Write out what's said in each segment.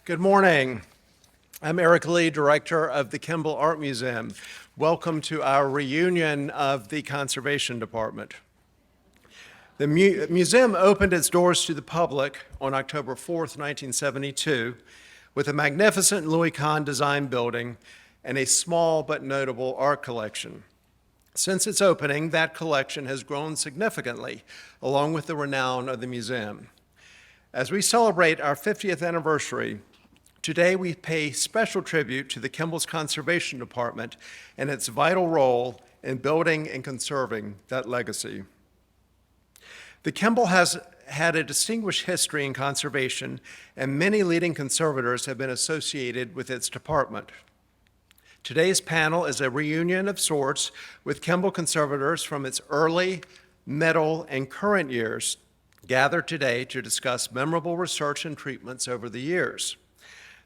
Good morning. I'm Eric Lee, Director of the Kimbell Art Museum. Welcome to our reunion of the Conservation Department. The museum opened its doors to the public on October 4th, 1972, with a magnificent Louis Kahn design building and a small but notable art collection. Since its opening, that collection has grown significantly, along with the renown of the museum. As we celebrate our 50th anniversary, today we pay special tribute to the Kimbell's Conservation Department and its vital role in building and conserving that legacy. The Kimbell has had a distinguished history in conservation, and many leading conservators have been associated with its department. Today's panel is a reunion of sorts with Kimbell conservators from its early, middle, and current years, gathered today to discuss memorable research and treatments over the years.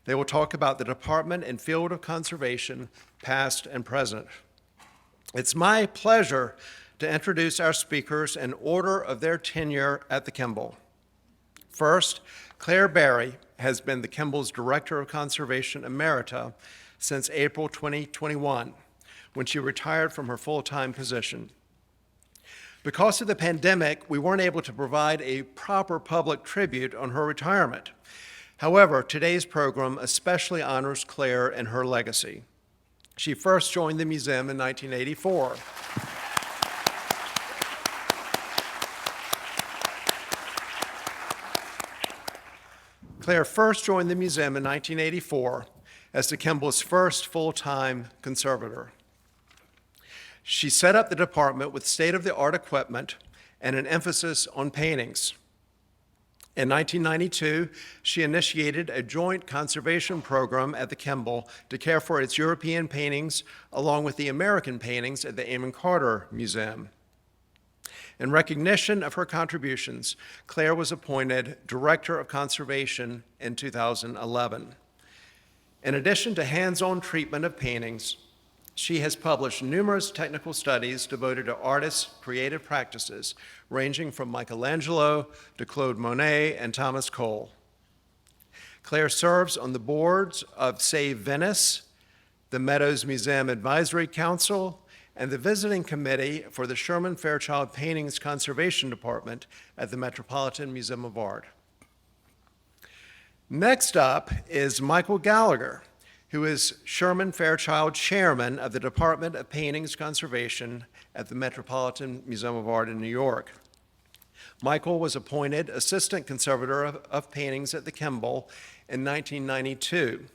They will talk about the department and field of conservation, past and present. It's my pleasure to introduce our speakers in order of their tenure at the Kimbell. First, Claire Berry has been the Kimbell's Director of Conservation Emerita since April 2021, when she retired from her full-time position. Because of the pandemic, we weren't able to provide a proper public tribute on her retirement. However, today's program especially honors Claire and her legacy. She first joined the museum in 1984. Claire first joined the museum in 1984 as the Kimbell's first full-time conservator. She set up the department with state-of-the-art equipment and an emphasis on paintings. In 1992, she initiated a joint conservation program at the Kimbell to care for its European paintings along with the American paintings at the Amon Carter Museum. In recognition of her contributions, Claire was appointed Director of Conservation in 2011. In addition to hands-on treatment of paintings, she has published numerous technical studies devoted to artists' creative practices, ranging from Michelangelo to Claude Monet and Thomas Cole. Claire serves on the boards of Save Venice, the Meadows Museum Advisory Council, and the visiting committee for the Sherman Fairchild Paintings Conservation Department at the Metropolitan Museum of Art. Next up is Michael Gallagher, who is Sherman Fairchild Chairman of the Department of Paintings Conservation at the Metropolitan Museum of Art in New York. Michael was appointed Assistant Conservator of Paintings at the Kimbell in 1992.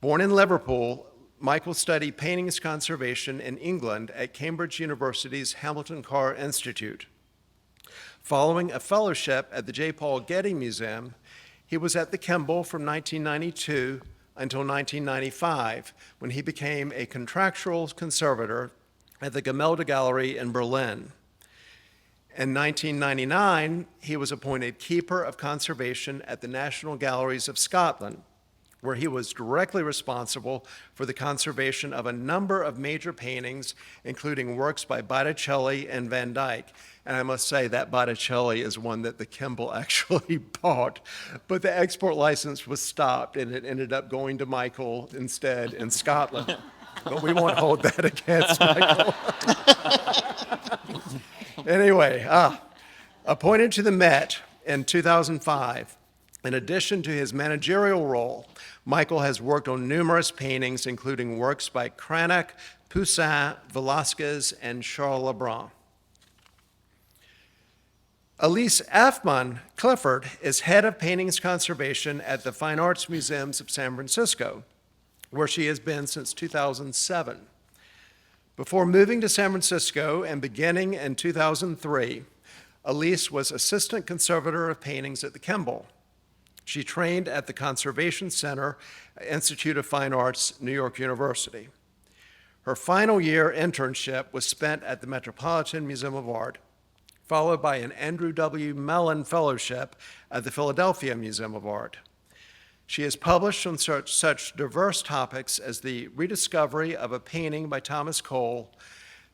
Born in Liverpool, Michael studied paintings conservation in England at Cambridge University's Hamilton Carr Institute. Following a fellowship at the J. Paul Getty Museum, he was at the Kimbell from 1992 until 1995, when he became a contractual conservator at the Gemälde Gallery in Berlin. In 1999, he was appointed Keeper of Conservation at the National Galleries of Scotland, where he was directly responsible for the conservation of a number of major paintings, including works by Botticelli and Van Dyck. And I must say that Botticelli is one that the Kimbell actually bought, but the export license was stopped and it ended up going to Michael instead in Scotland. But we won't hold that against Michael. Anyway, appointed to the Met in 2005, in addition to his managerial role, Michael has worked on numerous paintings, including works by Cranach, Poussin, Velázquez, and Charles Lebrun. Elise Affman Clifford is head of paintings conservation at the Fine Arts Museums of San Francisco, where she has been since 2007. Before moving to San Francisco and beginning in 2003, Elise was assistant conservator of paintings at the Kimbell. She trained at the Conservation Center, Institute of Fine Arts, New York University. Her final year internship was spent at the Metropolitan Museum of Art, followed by an Andrew W. Mellon Fellowship at the Philadelphia Museum of Art. She has published on such diverse topics as the rediscovery of a painting by Thomas Cole,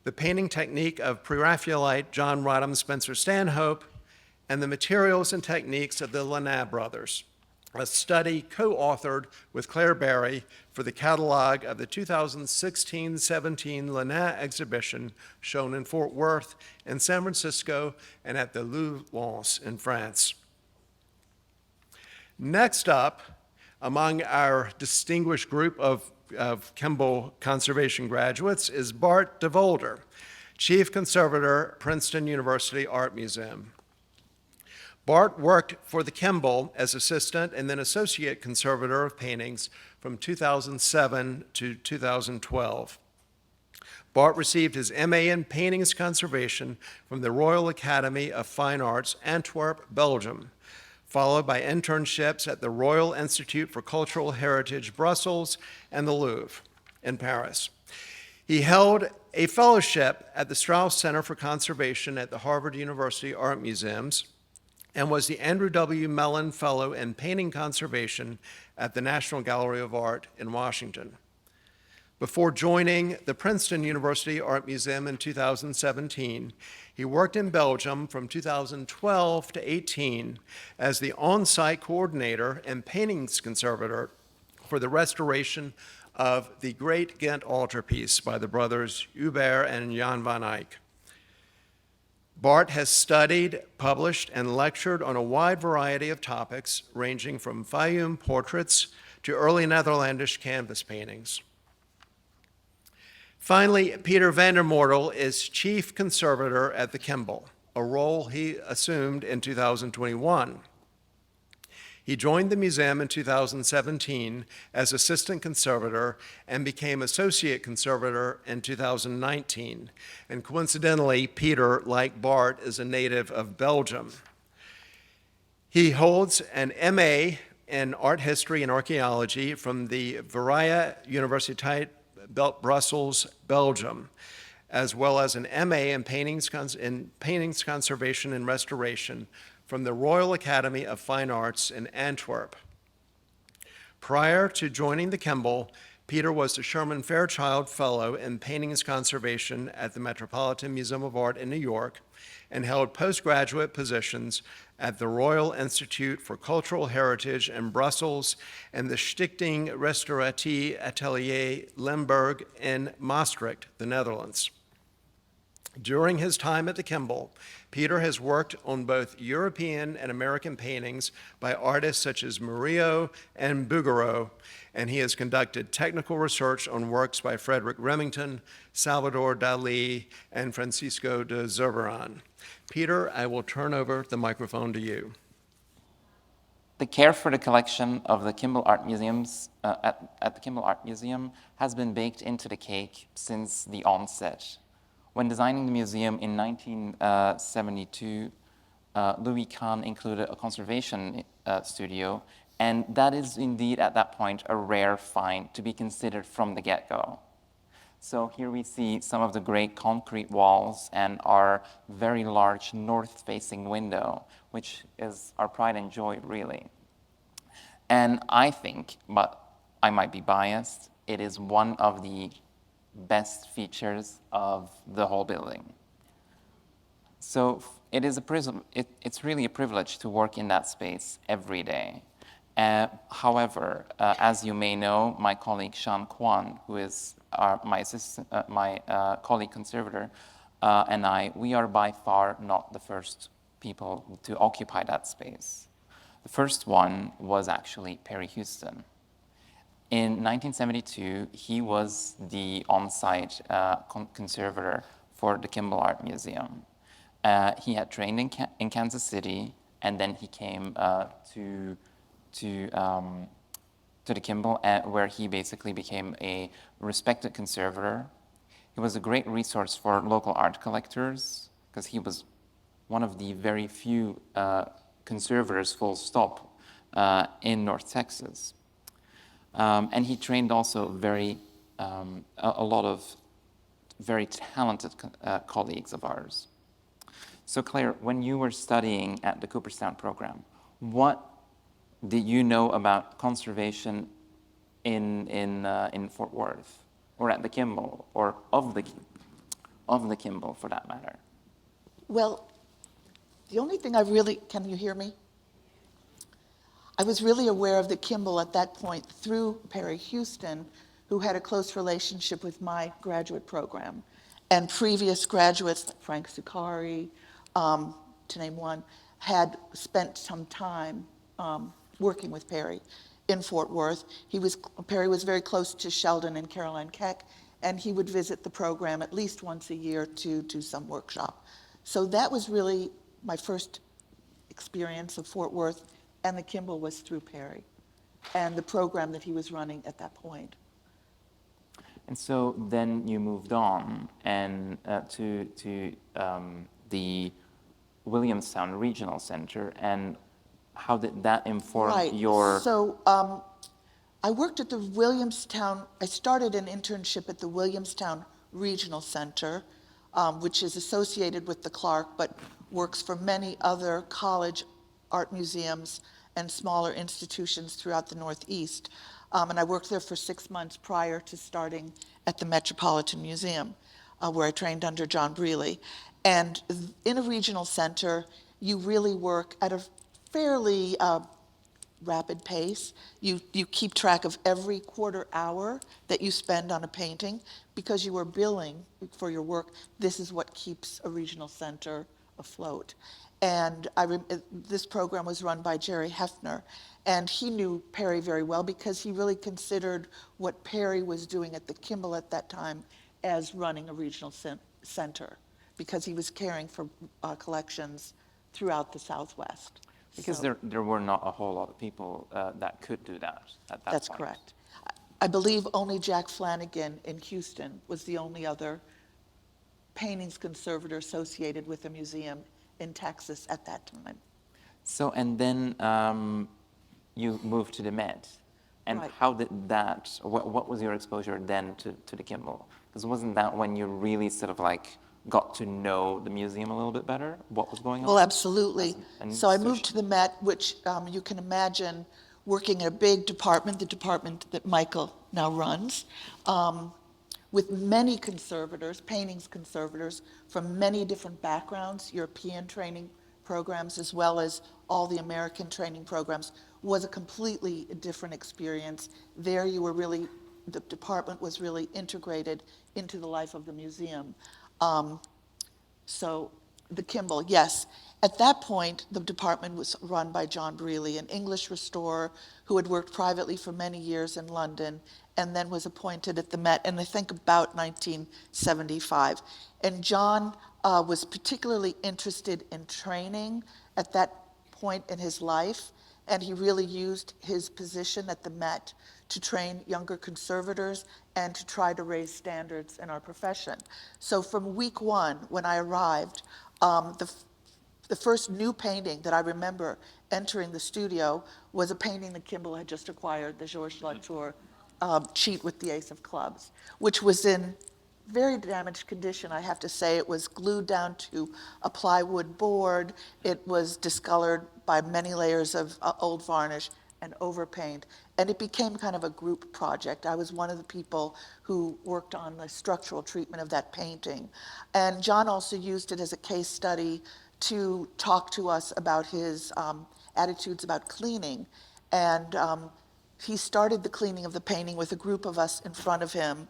the painting technique of Pre-Raphaelite John Rodham Spencer Stanhope, and the materials and techniques of the Lanab brothers. a study co-authored with Claire Berry for the catalog of the 2016-17 Lannat exhibition shown in Fort Worth, in San Francisco, and at the Louvre in France. Next up, among our distinguished group of Kimbell Conservation graduates is Bart DeVolder, Chief Conservator, Princeton University Art Museum. Bart worked for the Kimbell as assistant and then associate conservator of paintings from 2007 to 2012. Bart received his MA in Paintings Conservation from the Royal Academy of Fine Arts, Antwerp, Belgium, followed by internships at the Royal Institute for Cultural Heritage, Brussels, and the Louvre in Paris. He held a fellowship at the Strauss Center for Conservation at the Harvard University Art Museums and was the Andrew W. Mellon Fellow in Painting Conservation at the National Gallery of Art in Washington. Before joining the Princeton University Art Museum in 2017, he worked in Belgium from 2012 to 18 as the on-site coordinator and paintings conservator for the restoration of the Great Ghent altarpiece by the brothers Hubert and Jan van Eyck. Bart has studied, published, and lectured on a wide variety of topics, ranging from Fayum portraits to early Netherlandish canvas paintings. Finally, Peter van der Mortel is Chief Conservator at the Kimbell, a role he assumed in 2021. He joined the museum in 2017 as assistant conservator and became associate conservator in 2019. And coincidentally, Peter, like Bart, is a native of Belgium. He holds an MA in art history and archaeology from the Vrije Universiteit Brussels, Belgium, as well as an MA in paintings conservation and restoration from the Royal Academy of Fine Arts in Antwerp. Prior to joining the Kimbell, Peter was the Sherman Fairchild Fellow in Paintings Conservation at the Metropolitan Museum of Art in New York and held postgraduate positions at the Royal Institute for Cultural Heritage in Brussels and the Stichting Restauratie Atelier Limburg in Maastricht, the Netherlands. During his time at the Kimbell, Peter has worked on both European and American paintings by artists such as Murillo and Bouguereau, and he has conducted technical research on works by Frederick Remington, Salvador Dali, and Francisco de Zurbarán. Peter, I will turn over the microphone to you. The care for the collection of the Kimbell Art Museums at the Kimbell Art Museum has been baked into the cake since the onset. When designing the museum in 1972, Louis Kahn included a conservation studio, and that is indeed at that point a rare find to be considered from the get-go. So here we see some of the great concrete walls and our very large north-facing window, which is our pride and joy, really. And I think, but I might be biased, it is one of the best features of the whole building. So it's really a privilege to work in that space every day. However, as you may know, my colleague Sean Kwan, who is my colleague conservator, and we are by far not the first people to occupy that space. The first one was actually Perry Houston. In 1972, he was the on-site conservator for the Kimbell Art Museum. He had trained in Kansas City, and then he came to the Kimbell, where he basically became a respected conservator. He was a great resource for local art collectors, because he was one of the very few conservators, full stop, in North Texas. And he trained also a lot of very talented colleagues of ours. So Claire, when you were studying at the Cooperstown program, what did you know about conservation in Fort Worth, or at the Kimbell, or of the Kimbell for that matter? Well, the only thing can you hear me? I was really aware of the Kimbell at that point through Perry Houston, who had a close relationship with my graduate program. And previous graduates, like Frank Zuccari, to name one, had spent some time working with Perry in Fort Worth. Perry was very close to Sheldon and Caroline Keck, and he would visit the program at least once a year to do some workshop. So that was really my first experience of Fort Worth, and the Kimbell was through Perry and the program that he was running at that point. And so then you moved on and to the Williamstown Regional Center, and how did that inform Right. your? So I worked at the Williamstown, I started an internship at the Williamstown Regional Center, which is associated with the Clark, but works for many other college art museums and smaller institutions throughout the Northeast. And I worked there for 6 months prior to starting at the Metropolitan Museum, where I trained under John Brealey. And in a regional center, you really work at a fairly rapid pace. You keep track of every quarter hour that you spend on a painting because you are billing for your work. This is what keeps a regional center afloat. And this program was run by Jerry Hefner, and he knew Perry very well because he really considered what Perry was doing at the Kimbell at that time as running a regional center, because he was caring for collections throughout the Southwest. Because So- there were not a whole lot of people that could do that at that That's point. correct. I believe only Jack Flanagan in Houston was the only other paintings conservator associated with a museum in Texas at that time. So, and then you moved to the Met. And Right. how did that, what was your exposure then to the Kimbell? Because wasn't that when you really sort of like got to know the museum a little bit better, what was going on? Well, absolutely. an So I moved institution? to the Met, which you can imagine working in a big department, the department that Michael now runs, with many conservators, paintings conservators from many different backgrounds, European training programs, as well as all the American training programs, was a completely different experience. There you were really, the department was really integrated into the life of the museum. So the Kimbell, yes. At that point, the department was run by John Brealey, an English restorer who had worked privately for many years in London and then was appointed at the Met, and I think about 1975. And John was particularly interested in training at that point in his life, and he really used his position at the Met to train younger conservators and to try to raise standards in our profession. So from week one, when I arrived, the first new painting that I remember entering the studio was a painting that Kimbell had just acquired, the Georges Latour Cheat with the Ace of Clubs, which was in very damaged condition, I have to say. It was glued down to a plywood board. It was discolored by many layers of old varnish and overpaint. And it became kind of a group project. I was one of the people who worked on the structural treatment of that painting. And John also used it as a case study to talk to us about his attitudes about cleaning. And he started the cleaning of the painting with a group of us in front of him,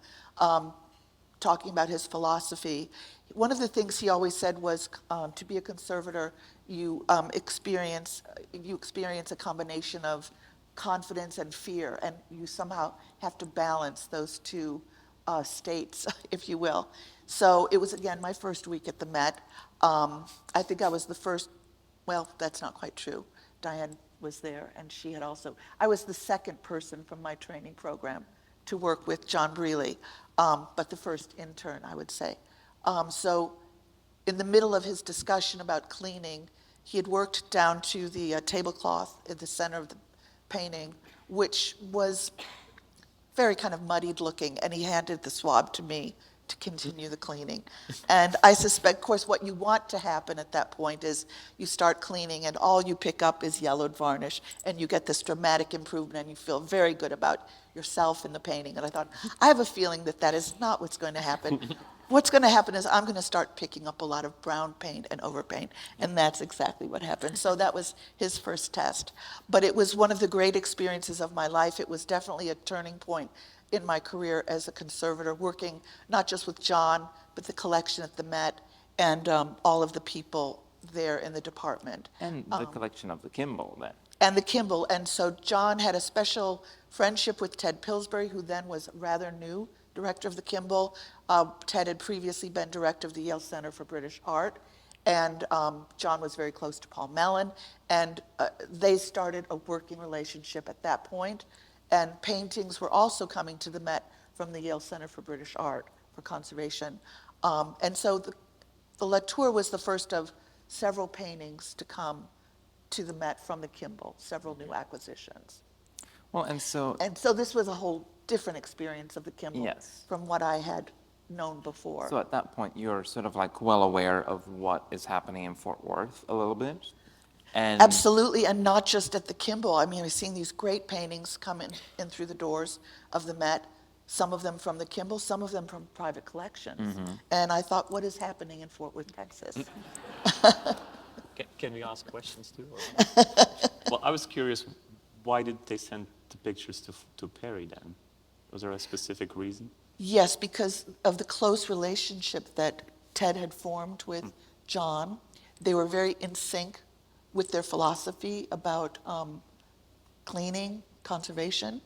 talking about his philosophy. One of the things he always said was, to be a conservator, you experience a combination of confidence and fear, and you somehow have to balance those two states, if you will. So it was, again, my first week at the Met. I think I was the first, well, that's not quite true. Diane was there, and she had also, I was the second person from my training program to work with John Brealey, but the first intern, I would say. So in the middle of his discussion about cleaning, he had worked down to the tablecloth at the center of the painting, which was very kind of muddied looking, and he handed the swab to me to continue the cleaning. And I suspect, of course, what you want to happen at that point is you start cleaning and all you pick up is yellowed varnish, and you get this dramatic improvement and you feel very good about yourself in the painting. And I thought, I have a feeling that that is not what's going to happen. what's going to happen is I'm going to start picking up a lot of brown paint and overpaint, and that's exactly what happened. So that was his first test. But it was one of the great experiences of my life. It was definitely a turning point in my career as a conservator, working not just with John, but the collection at the Met and all of the people there in the department. And the collection of the Kimbell then. And the Kimbell. And so John had a special friendship with Ted Pillsbury, who then was rather new director of the Kimbell. Ted had previously been director of the Yale Center for British Art. And John was very close to Paul Mellon. And they started a working relationship at that point. And paintings were also coming to the Met from the Yale Center for British Art for conservation. And so the Latour was the first of several paintings to come to the Met from the Kimbell, several new acquisitions. Well, and so This was a whole different experience of the Kimbell Yes. from what I had known before. So at that point, you're sort of like well aware of what is happening in Fort Worth a little bit? And Absolutely, and not just at the Kimbell. I mean, I've seen these great paintings come in through the doors of the Met, some of them from the Kimbell, some of them from private collections. Mm-hmm. And I thought, what is happening in Fort Worth, Texas? Can we ask questions too? Well, I was curious, why did they send the pictures to Perry then? Was there a specific reason? Yes, because of the close relationship that Ted had formed with John. They were very in sync with their philosophy about cleaning, conservation.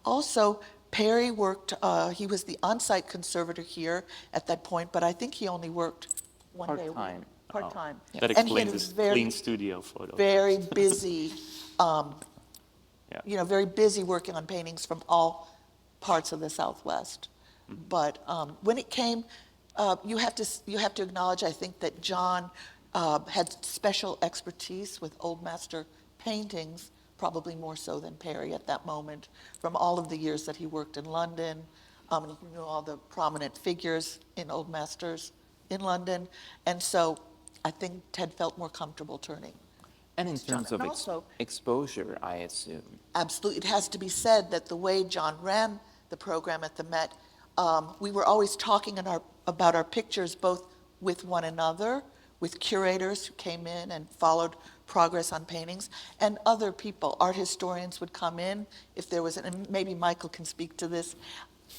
Also, Perry worked, he was the on-site conservator here at that point, but I think he only worked one day a week. Part-time. Part-time. That And he had explains a this very- clean studio photo. Very busy, Yeah. very busy working on paintings from all parts of the Southwest. But when it came, you have to acknowledge, I think, that John had special expertise with Old Master paintings, probably more so than Perry at that moment, from all of the years that he worked in London. He knew all the prominent figures in Old Masters in London. And so I think Ted felt more comfortable turning. And in terms of And also- exposure, I assume. Absolutely. It has to be said that the way John ran the program at the Met, we were always talking about our pictures both with one another, with curators who came in and followed progress on paintings, and other people. Art historians would come in if there was, and maybe Michael can speak to this,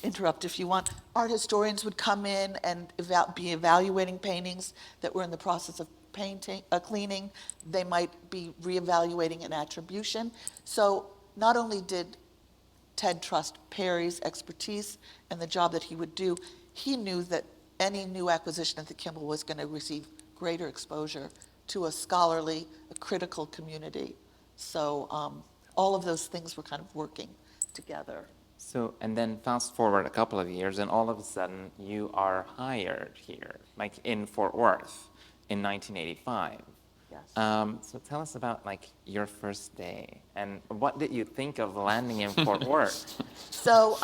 interrupt if you want. Art historians would come in and be evaluating paintings that were in the process of cleaning. They might be reevaluating an attribution. So not only did Ted trust Perry's expertise and the job that he would do, he knew that any new acquisition at the Kimbell was going to receive greater exposure to a scholarly, a critical community. So all of those things were kind of working together. So, and then fast forward a couple of years, and all of a sudden you are hired here, like in Fort Worth in 1985. Yes. So tell us about like your first day, and what did you think of landing in Fort Worth? So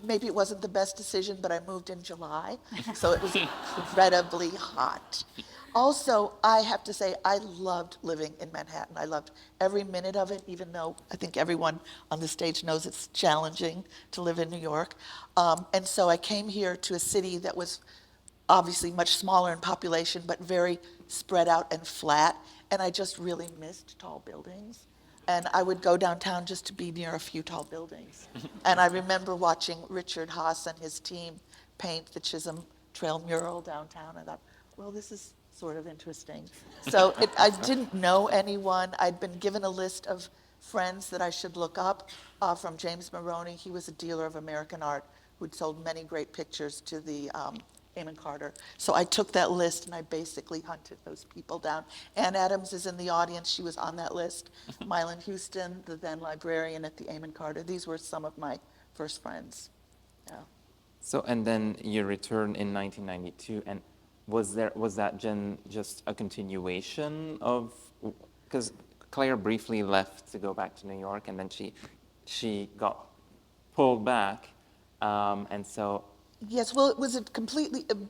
maybe it wasn't the best decision, but I moved in July, so it was incredibly hot. Also, I have to say, I loved living in Manhattan. I loved every minute of it, even though I think everyone on the stage knows it's challenging to live in New York. And so I came here to a city that was obviously much smaller in population, but very spread out and flat. And I just really missed tall buildings. And I would go downtown just to be near a few tall buildings. And I remember watching Richard Haas and his team paint the Chisholm Trail mural downtown. I thought, well, this is sort of interesting. So I didn't know anyone. I'd been given a list of friends that I should look up from James Maroney. He was a dealer of American art who'd sold many great pictures to the Amon Carter. So I took that list and I basically hunted those people down. Ann Adams is in the audience. She was on that list. Mylan Houston, the then librarian at the Amon Carter. These were some of my first friends. Yeah. So, and then you returned in 1992, and was that just a continuation of, because Claire briefly left to go back to New York, and then she got pulled back, and so. Yes, well, it was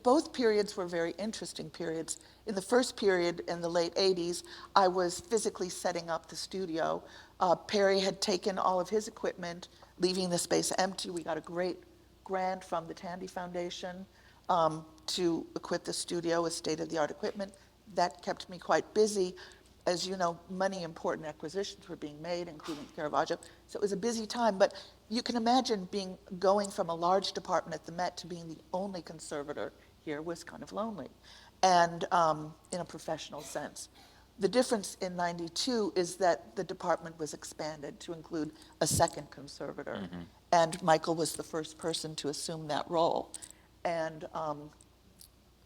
both periods were very interesting periods. In the first period, in the late 80s, I was physically setting up the studio. Perry had taken all of his equipment, leaving the space empty. We got a great grant from the Tandy Foundation to equip the studio with state-of-the-art equipment. That kept me quite busy. As you know, many important acquisitions were being made, including Caravaggio. So it was a busy time, but you can imagine going from a large department at the Met to being the only conservator here was kind of lonely, and in a professional sense. The difference in '92 is that the department was expanded to include a second conservator, and Michael was the first person to assume that role. And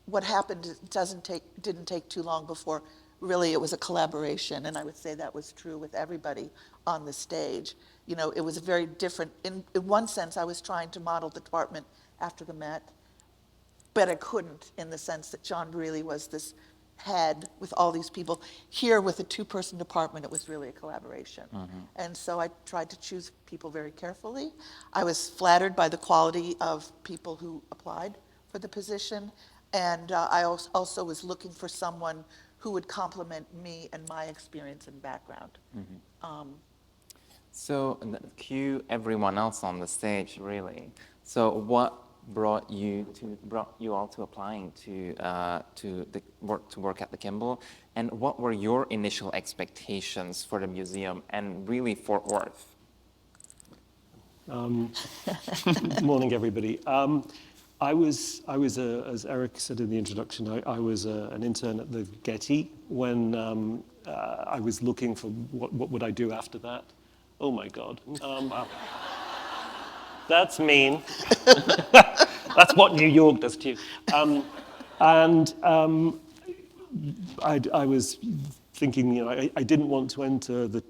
what happened didn't take too long before really it was a collaboration, and I would say that was true with everybody on the stage. You know, it was a very different, in one sense, I was trying to model the department after the Met, but I couldn't in the sense that John really was this head with all these people. Here, with a two-person department, it was really a collaboration. And so I tried to choose people very carefully. I was flattered by the quality of people who applied for the position, and I also was looking for someone who would complement me and my experience and background. So cue everyone else on the stage, really. So what brought you all to applying to work at the Kimbell, and what were your initial expectations for the museum and really Fort Worth? Morning, everybody. I was as Eric said in the introduction, I was an intern at the Getty when I was looking for what would I do after that. Oh my God. That's mean. That's what New York does to you. I was thinking, you know, I didn't want to enter the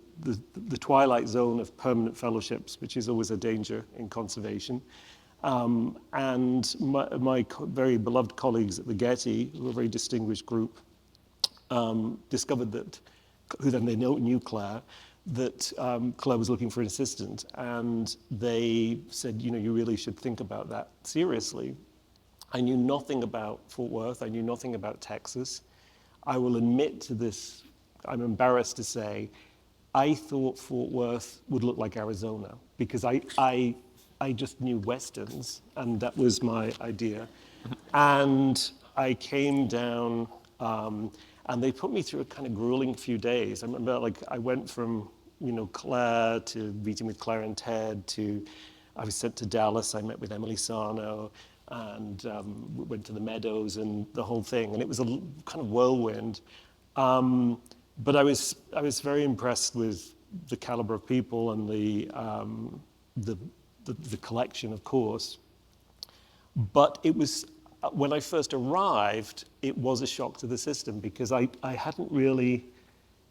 twilight zone of permanent fellowships, which is always a danger in conservation. And my very beloved colleagues at the Getty, who were a very distinguished group, discovered that, who then they knew Claire, that Claire was looking for an assistant. And they said, you know, you really should think about that seriously. I knew nothing about Fort Worth. I knew nothing about Texas. I will admit to this, I'm embarrassed to say, I thought Fort Worth would look like Arizona because I just knew Westerns, and that was my idea. And I came down, and they put me through a kind of grueling few days. I remember, like, I went from, you know, Claire to meeting with Claire and Ted to, I was sent to Dallas. I met with Emily Sarno, and went to the Meadows and the whole thing. And it was a kind of whirlwind. But I was very impressed with the caliber of people and the collection, of course. But it was, when I first arrived, it was a shock to the system because I hadn't really,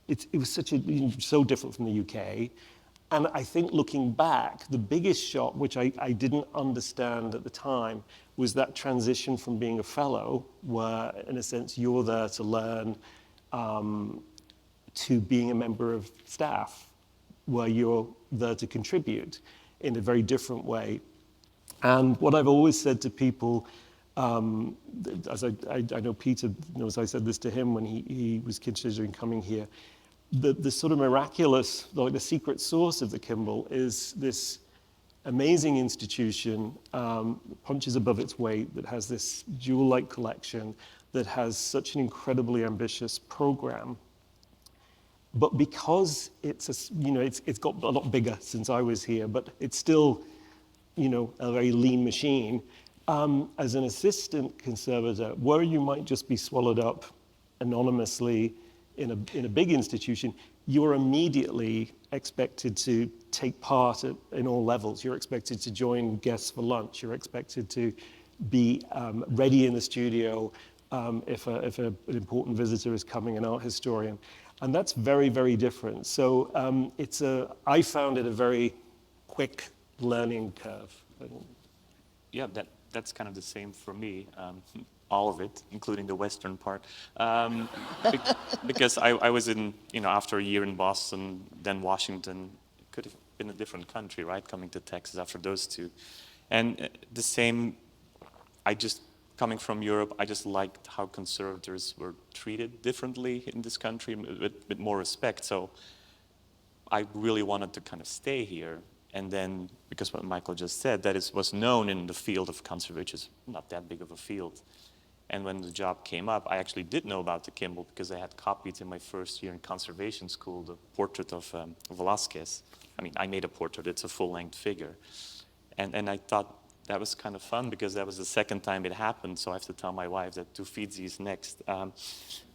it was so different from the UK. And I think looking back, the biggest shock, which I didn't understand at the time, was that transition from being a fellow, where in a sense you're there to learn, to being a member of staff, where you're there to contribute in a very different way. And what I've always said to people, as I know Peter knows, I said this to him when he was considering coming here, the sort of miraculous, like the secret source of the Kimbell is this amazing institution, punches above its weight, that has this jewel-like collection, that has such an incredibly ambitious program. But because it's got a lot bigger since I was here, but it's still, you know, a very lean machine. As an assistant conservator, where you might just be swallowed up anonymously in a big institution, you're immediately expected to take part in all levels. You're expected to join guests for lunch. You're expected to be ready in the studio if an important visitor is coming, an art historian. And that's very, very different. So I found it a very quick learning curve. Yeah, that's kind of the same for me. All of it, including the Western part, because I was in, you know, after a year in Boston, then Washington. It could have been a different country, right? Coming to Texas after those two, and the same. Coming from Europe, I just liked how conservators were treated differently in this country, with more respect. So I really wanted to kind of stay here. And then, because what Michael just said, that was known in the field of conservation, which is not that big of a field. And when the job came up, I actually did know about the Kimbell because I had copied in my first year in conservation school the portrait of Velázquez. I mean, I made a portrait, it's a full-length figure. And I thought that was kind of fun because that was the second time it happened, so I have to tell my wife that Uffizi is next.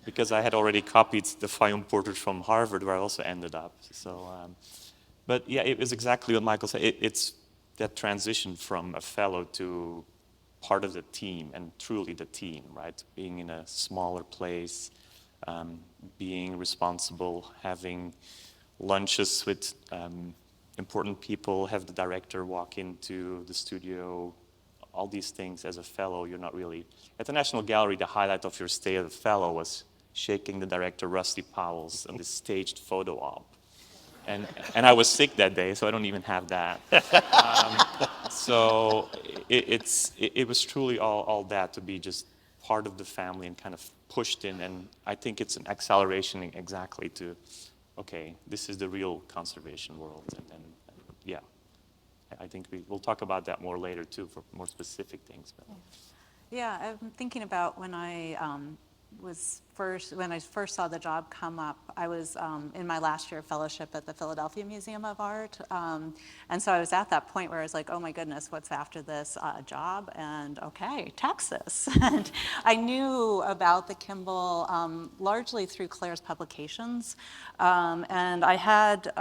Because I had already copied the Fayum portrait from Harvard, where I also ended up. So, but yeah, it was exactly what Michael said. It's that transition from a fellow to part of the team, and truly the team, right? Being in a smaller place, being responsible, having lunches with important people, have the director walk into the studio, all these things. As a fellow, you're not really... At the National Gallery, the highlight of your stay as a fellow was shaking the director, Rusty Powell's, on this staged photo op. And I was sick that day, so I don't even have that. So it was truly all that, to be just part of the family and kind of pushed in. And I think it's an acceleration exactly to, okay, this is the real conservation world. And yeah, I think we'll talk about that more later too for more specific things. But. Yeah, I'm thinking about when when I first saw the job come up. I was in my last year of fellowship at the Philadelphia Museum of Art, and so I was at that point where I was like, oh my goodness, what's after this job? And okay, Texas. And I knew about the Kimbell largely through Claire's publications, and I had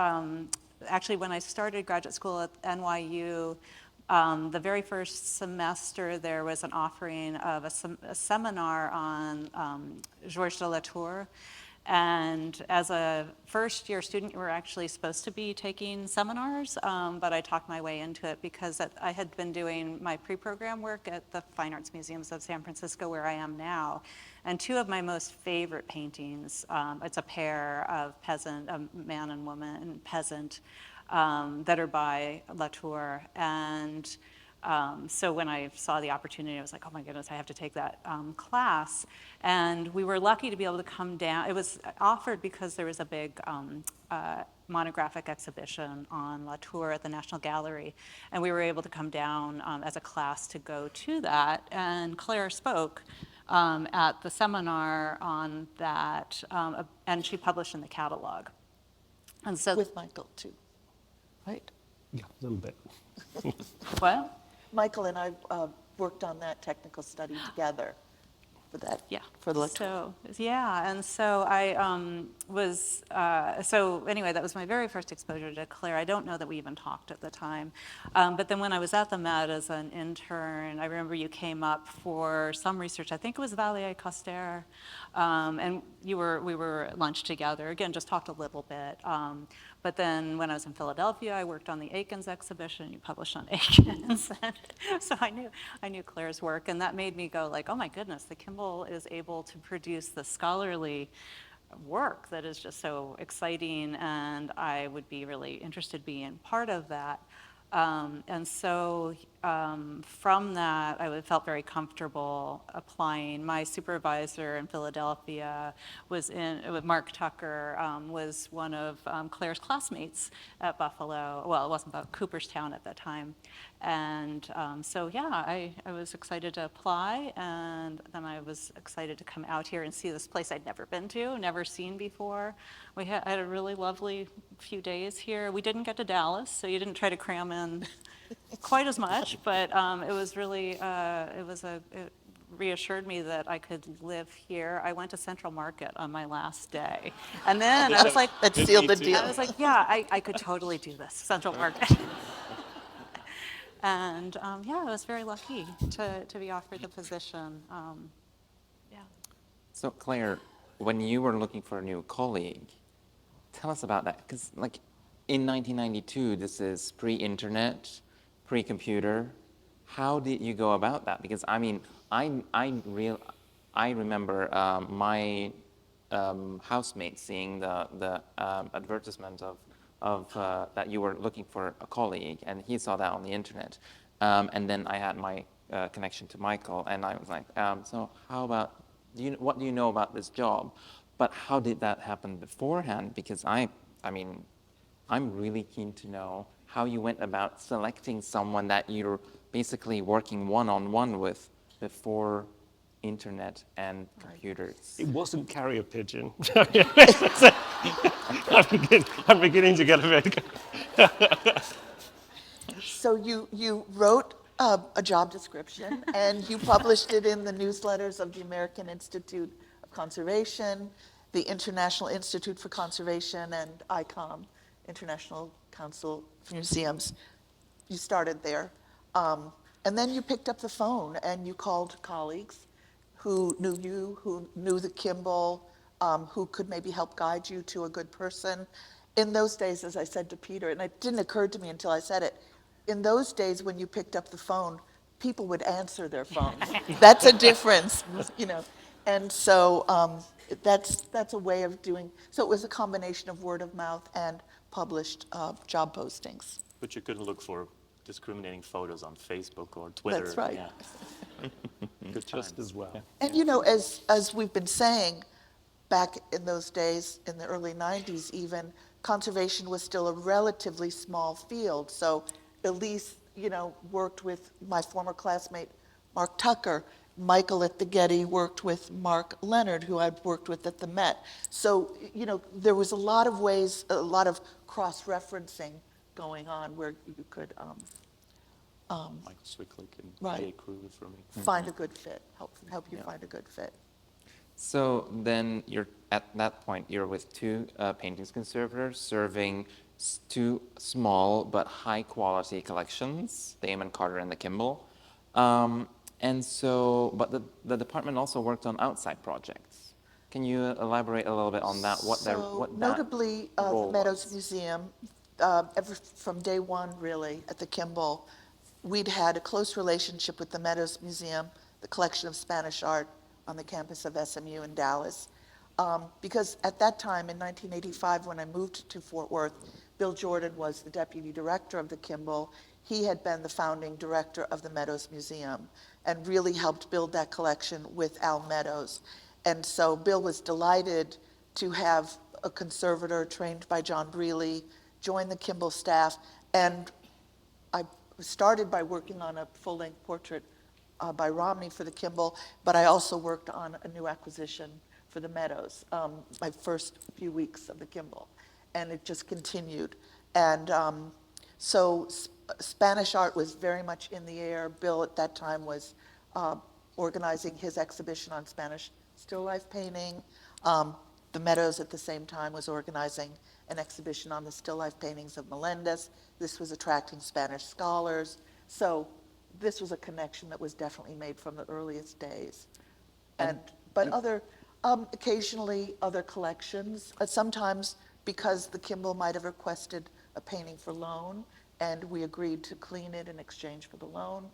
actually, when I started graduate school at NYU. The very first semester, there was an offering of a seminar on Georges de Latour. And as a first-year student, you were actually supposed to be taking seminars, but I talked my way into it because I had been doing my pre-program work at the Fine Arts Museums of San Francisco, where I am now. And two of my most favorite paintings, it's a pair of peasant, a man and woman, peasant, that are by Latour. And so when I saw the opportunity, I was like, oh my goodness, I have to take that class. And we were lucky to be able to come down. It was offered because there was a big monographic exhibition on Latour at the National Gallery. And we were able to come down as a class to go to that. And Claire spoke at the seminar on that, and she published in the catalog. And so, With Michael, too, right? Yeah, a little bit. what? Michael and I worked on that technical study together for that, Yeah. for the Latour. So, yeah, and so I so anyway, that was my very first exposure to Claire. I don't know that we even talked at the time. But then when I was at the Met as an intern, I remember you came up for some research. I think it was Valier Coster. And we were at lunch together. Again, just talked a little bit. But then when I was in Philadelphia, I worked on the Akins exhibition. You published on Akins. And so I knew Claire's work, and that made me go like, oh my goodness, the Kimbell is able to produce the scholarly work that is just so exciting, and I would be really interested being part of that. And so from that, I felt very comfortable applying. My supervisor in Philadelphia was Mark Tucker, was one of Claire's classmates at Buffalo. Well, it wasn't about Cooperstown at that time. And so, yeah, I was excited to apply, and then I was excited to come out here and see this place I'd never been to, never seen before. I had a really lovely few days here. We didn't get to Dallas, so you didn't try to cram in quite as much, but it was really, it reassured me that I could live here. I went to Central Market on my last day. And then I was like, That sealed the deal. I was like, yeah, I could totally do this, Central Market. And yeah, I was very lucky to be offered the position. Yeah. So Claire, when you were looking for a new colleague, tell us about that. Because like in 1992, this is pre-internet, pre-computer. How did you go about that? Because I mean, I remember my housemate seeing the advertisement of that you were looking for a colleague, and he saw that on the internet. And then I had my connection to Michael, and I was like, so how about, what do you know about this job? But how did that happen beforehand? Because I mean, I'm really keen to know how you went about selecting someone that you're basically working one-on-one with before internet and computers. It wasn't carrier pigeon. I'm beginning to get a bit. So you wrote a job description and you published it in the newsletters of the American Institute of Conservation, the International Institute for Conservation, and ICOM, International Council for Museums. You started there. And then you picked up the phone and you called colleagues who knew you, who knew the Kimbell, who could maybe help guide you to a good person. In those days, as I said to Peter, and it didn't occur to me until I said it, in those days when you picked up the phone, people would answer their phones. That's a difference, you know. And so that's a way of doing, so it was a combination of word of mouth and published job postings. But you couldn't look for discriminating photos on Facebook or Twitter. That's right. Yeah. Good Just times. as well. And you know, as we've been saying, back in those days, in the early 90s even, conservation was still a relatively small field. So Elise, you know, worked with my former classmate, Mark Tucker. Michael at the Getty worked with Mark Leonard, who I'd worked with at the Met. So, you know, there was a lot of ways, a lot of cross-referencing going on where you could Michael Swicklick and Right. Jay Crew for me. find a good fit, help you find a good fit. So then you're at that point, you're with two paintings conservators serving two small but high quality collections, the Amon Carter and the Kimbell. And so, but the department also worked on outside projects. Can you elaborate a little bit on that? What So that notably, the role Meadows was? Museum, from day one really at the Kimbell, we'd had a close relationship with the Meadows Museum, the collection of Spanish art on the campus of SMU in Dallas. Because at that time, in 1985, when I moved to Fort Worth, Bill Jordan was the deputy director of the Kimbell. He had been the founding director of the Meadows Museum and really helped build that collection with Al Meadows. And so Bill was delighted to have a conservator trained by John Brealey join the Kimbell staff. And I started by working on a full-length portrait by Romney for the Kimbell, but I also worked on a new acquisition for the Meadows, my first few weeks of the Kimbell, and it just continued. And so Spanish art was very much in the air. Bill at that time was organizing his exhibition on Spanish still life painting. The Meadows at the same time was organizing an exhibition on the still life paintings of Melendez. This was attracting Spanish scholars. So this was a connection that was definitely made from the earliest days. But occasionally other collections, sometimes because the Kimbell might have requested a painting for loan, and we agreed to clean it in exchange for the loan.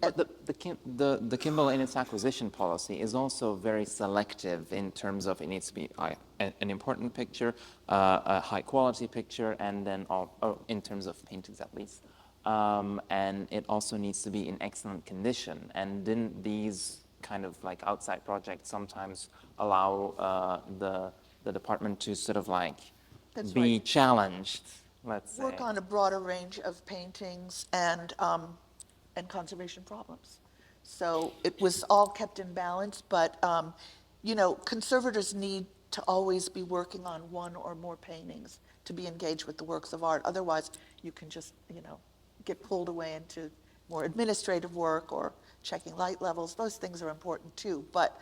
But the Kimbell in its acquisition policy is also very selective in terms of it needs to be an important picture, a high quality picture, and then in terms of paintings at least. And it also needs to be in excellent condition. And didn't these kind of like outside projects sometimes allow the department to sort of like That's be right. challenged, let's say? Work on a broader range of paintings and conservation problems. So it was all kept in balance, but, you know, conservators need to always be working on one or more paintings to be engaged with the works of art. Otherwise, you can just, you know, get pulled away into more administrative work or checking light levels. Those things are important too, but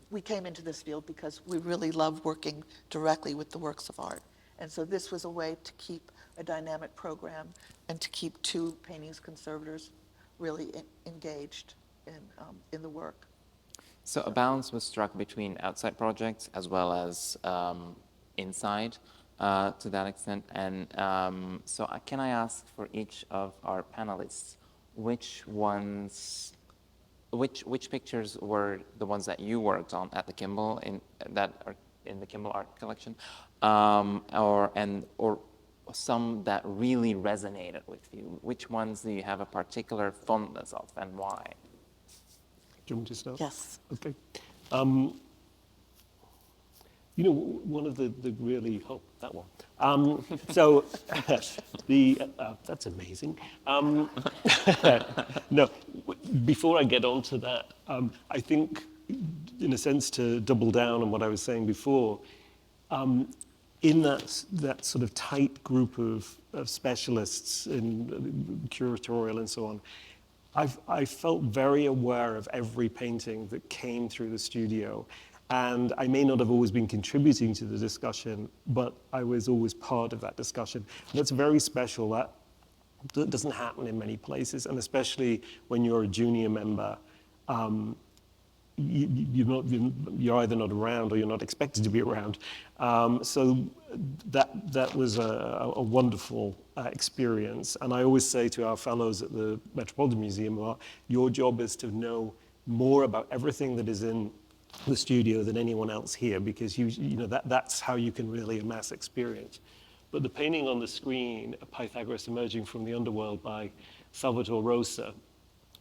we came into this field because we really love working directly with the works of art. And so this was a way to keep a dynamic program and to keep two paintings conservators really engaged in the work. So a balance was struck between outside projects as well as inside to that extent. And so can I ask for each of our panelists, which pictures were the ones that you worked on at the Kimbell that are in the Kimbell Art Collection, or some that really resonated with you? Which ones do you have a particular fondness of, and why? Do you want me to start? Yes. Okay. You know, one of the really, oh, that one. So that's amazing. No, before I get on to that, I think, in a sense, to double down on what I was saying before, in that sort of tight group of specialists in curatorial and so on, I felt very aware of every painting that came through the studio. And I may not have always been contributing to the discussion, but I was always part of that discussion. And that's very special. That doesn't happen in many places, and especially when you're a junior member. You're either not around or you're not expected to be around. So that was a wonderful experience. And I always say to our fellows at the Metropolitan Museum of Art, your job is to know more about everything that is in the studio than anyone else here, because that's how you can really amass experience. But the painting on the screen, Pythagoras Emerging from the Underworld by Salvatore Rosa,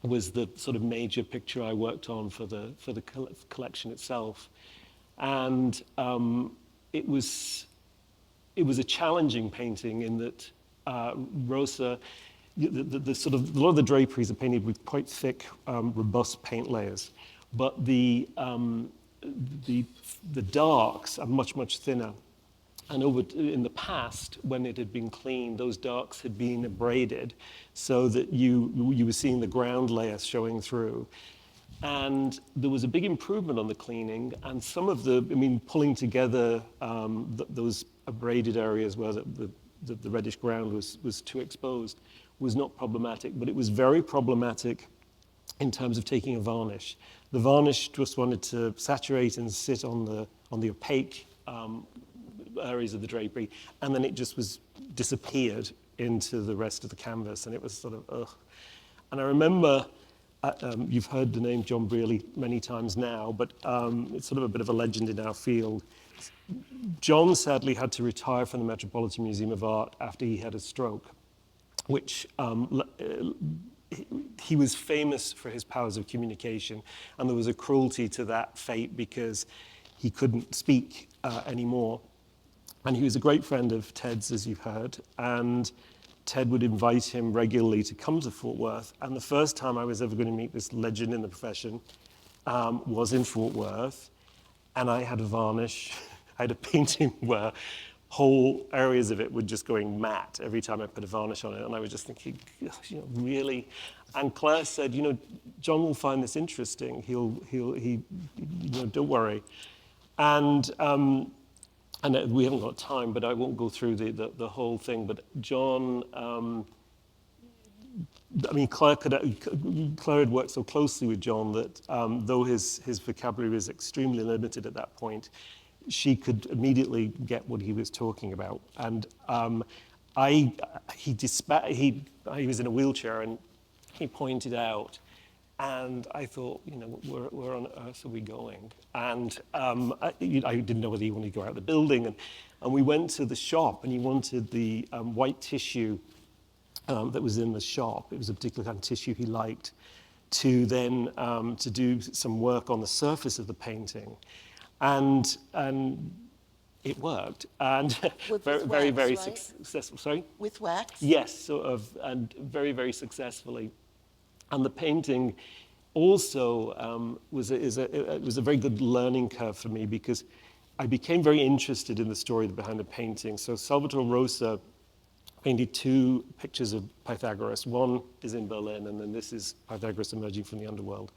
was the sort of major picture I worked on for the collection itself. And it was a challenging painting in that Rosa, the sort of, a lot of the draperies are painted with quite thick, robust paint layers, but the darks are much, much thinner. And in the past, when it had been cleaned, those darks had been abraded so that you were seeing the ground layer showing through. And there was a big improvement on the cleaning, and some of pulling together those abraded areas where the reddish ground was too exposed was not problematic, but it was very problematic in terms of taking a varnish. The varnish just wanted to saturate and sit on the opaque areas of the drapery, and then it just disappeared into the rest of the canvas, and it was sort of, ugh. And I remember, you've heard the name John Brearley many times now, but it's sort of a bit of a legend in our field. John sadly had to retire from the Metropolitan Museum of Art after he had a stroke, which he was famous for his powers of communication, and there was a cruelty to that fate because he couldn't speak anymore. And he was a great friend of Ted's, as you've heard, and Ted would invite him regularly to come to Fort Worth. And the first time I was ever going to meet this legend in the profession was in Fort Worth, and I had a varnish. I had a painting where whole areas of it were just going matte every time I put a varnish on it, and I was just thinking, really? And Claire said, John will find this interesting. He don't worry. And we haven't got time, but I won't go through the whole thing. But John, Claire had worked so closely with John that though his vocabulary was extremely limited at that point, she could immediately get what he was talking about. And he was in a wheelchair, and he pointed out, and I thought, where on earth are we going? And I didn't know whether he wanted to go out of the building. And we went to the shop, and he wanted the white tissue that was in the shop. It was a particular kind of tissue he liked, to then to do some work on the surface of the painting. And it worked. And With very, wax, very right? successful. Sorry? With wax? Yes, sort of, and very, very successfully. And the painting also was a very good learning curve for me, because I became very interested in the story behind the painting. So Salvatore Rosa painted two pictures of Pythagoras. One is in Berlin, and then this is Pythagoras Emerging from the Underworld.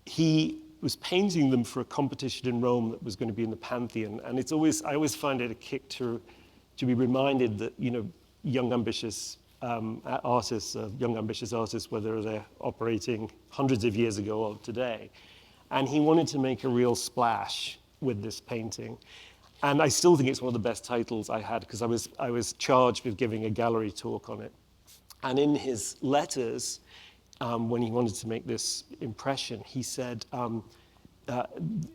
He was painting them for a competition in Rome that was going to be in the Pantheon. And I always find it a kick to be reminded that, young ambitious artists, whether they're operating hundreds of years ago or today. And he wanted to make a real splash with this painting. And I still think it's one of the best titles I had, because I was charged with giving a gallery talk on it. And in his letters, when he wanted to make this impression, he said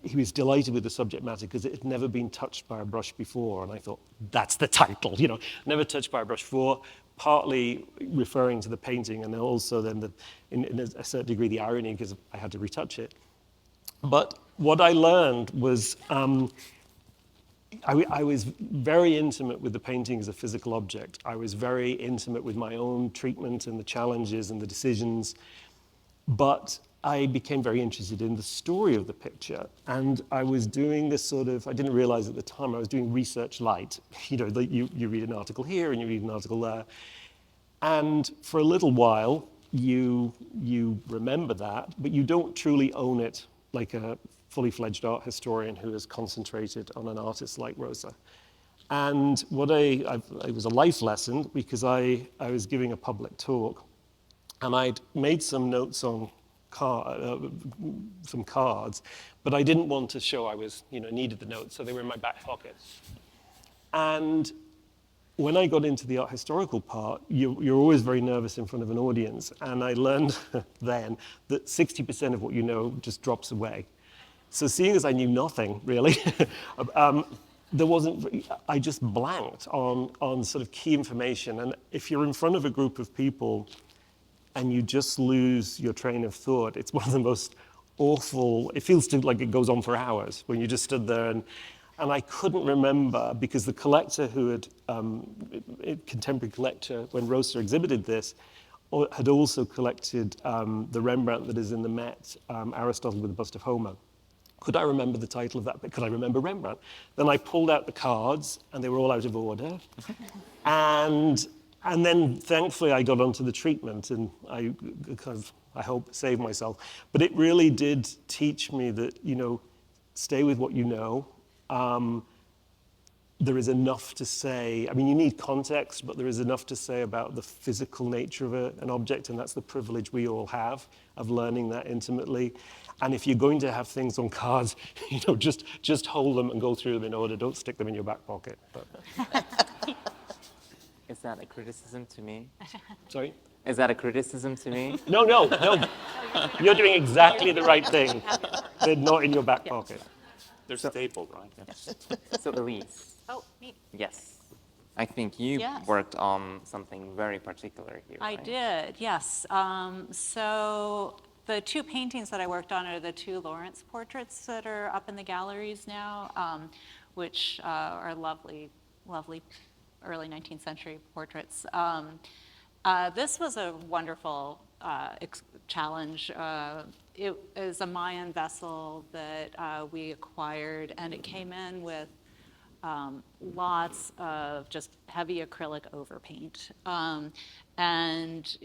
he was delighted with the subject matter because it had never been touched by a brush before. And I thought, that's the title, never touched by a brush before, partly referring to the painting, and then also then in a certain degree the irony, because I had to retouch it. But what I learned was I was very intimate with the painting as a physical object. I was very intimate with my own treatment and the challenges and the decisions. But I became very interested in the story of the picture. And I was doing this sort of, I didn't realize at the time, I was doing research light. You know, you read an article here and you read an article there. And for a little while, you remember that, but you don't truly own it like a fully fledged art historian who has concentrated on an artist like Rosa. And it was a life lesson because I was giving a public talk and I'd made some notes on some cards, but I didn't want to show I needed the notes, so they were in my back pocket. And when I got into the art historical part, you're always very nervous in front of an audience. And I learned then that 60% of what you know just drops away. So seeing as I knew nothing, really, I just blanked on sort of key information. And if you're in front of a group of people and you just lose your train of thought, it's one of the most awful, it feels like it goes on for hours when you just stood there and I couldn't remember because the collector who had, contemporary collector, when Rosa exhibited this, had also collected the Rembrandt that is in the Met, Aristotle with the Bust of Homer. Could I remember the title of that? But could I remember Rembrandt? Then I pulled out the cards and they were all out of order. and then thankfully I got onto the treatment and I hope saved myself. But it really did teach me that, stay with what you know. There is enough to say. I mean, you need context, but there is enough to say about the physical nature of an object, and that's the privilege we all have of learning that intimately. And if you're going to have things on cards, just hold them and go through them in order. Don't stick them in your back pocket. But. Is that a criticism to me? Sorry? Is that a criticism to me? No. You're doing exactly the right thing. They're not in your back pocket. They're stapled, right? Yeah. So Elise. Oh, me. Yes. I think you Yes. worked on something very particular here. I right? did, yes. So the two paintings that I worked on are the two Lawrence portraits that are up in the galleries now, which are lovely, lovely early 19th century portraits. This was a wonderful challenge. It is a Mayan vessel that we acquired, and it came in with lots of just heavy acrylic overpaint. And,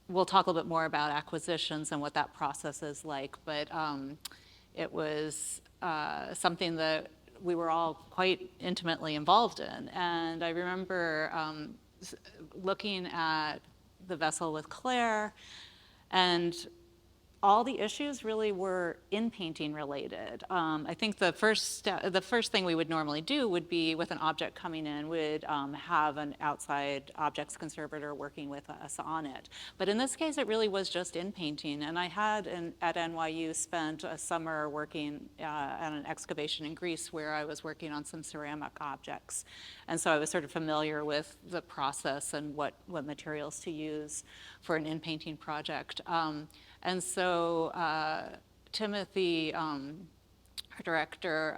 we'll talk a little bit more about acquisitions and what that process is like, but it was something that we were all quite intimately involved in. And I remember looking at the vessel with Claire, and all the issues really were in painting related. I think the first thing we would normally do would be with an object coming in, would have an outside objects conservator working with us on it. But in this case, it really was just in painting. And I had at NYU spent a summer working at an excavation in Greece where I was working on some ceramic objects. And so I was sort of familiar with the process and what materials to use for an in-painting project. And so Timothy, our director,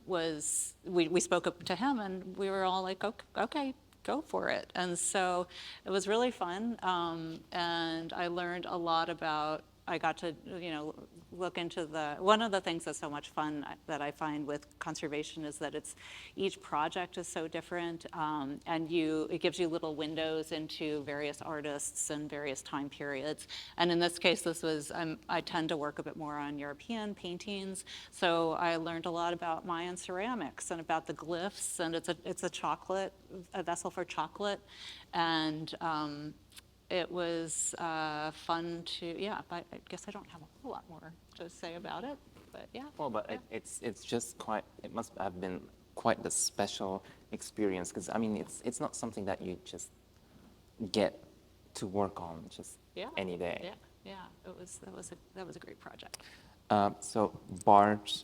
we spoke up to him and we were all like, okay, go for it. And so it was really fun. And I learned a lot about, I got to, look into one of the things that's so much fun that I find with conservation is that each project is so different, and it gives you little windows into various artists and various time periods. And in this case, I tend to work a bit more on European paintings, so I learned a lot about Mayan ceramics and about the glyphs, and it's a vessel for chocolate, and it was fun I guess I don't have a whole lot more to say about it, but yeah. Well, but yeah. it's just it must have been quite the special experience, because I mean, it's not something that you just get to work on just any day. Yeah, that was a great project. So Bart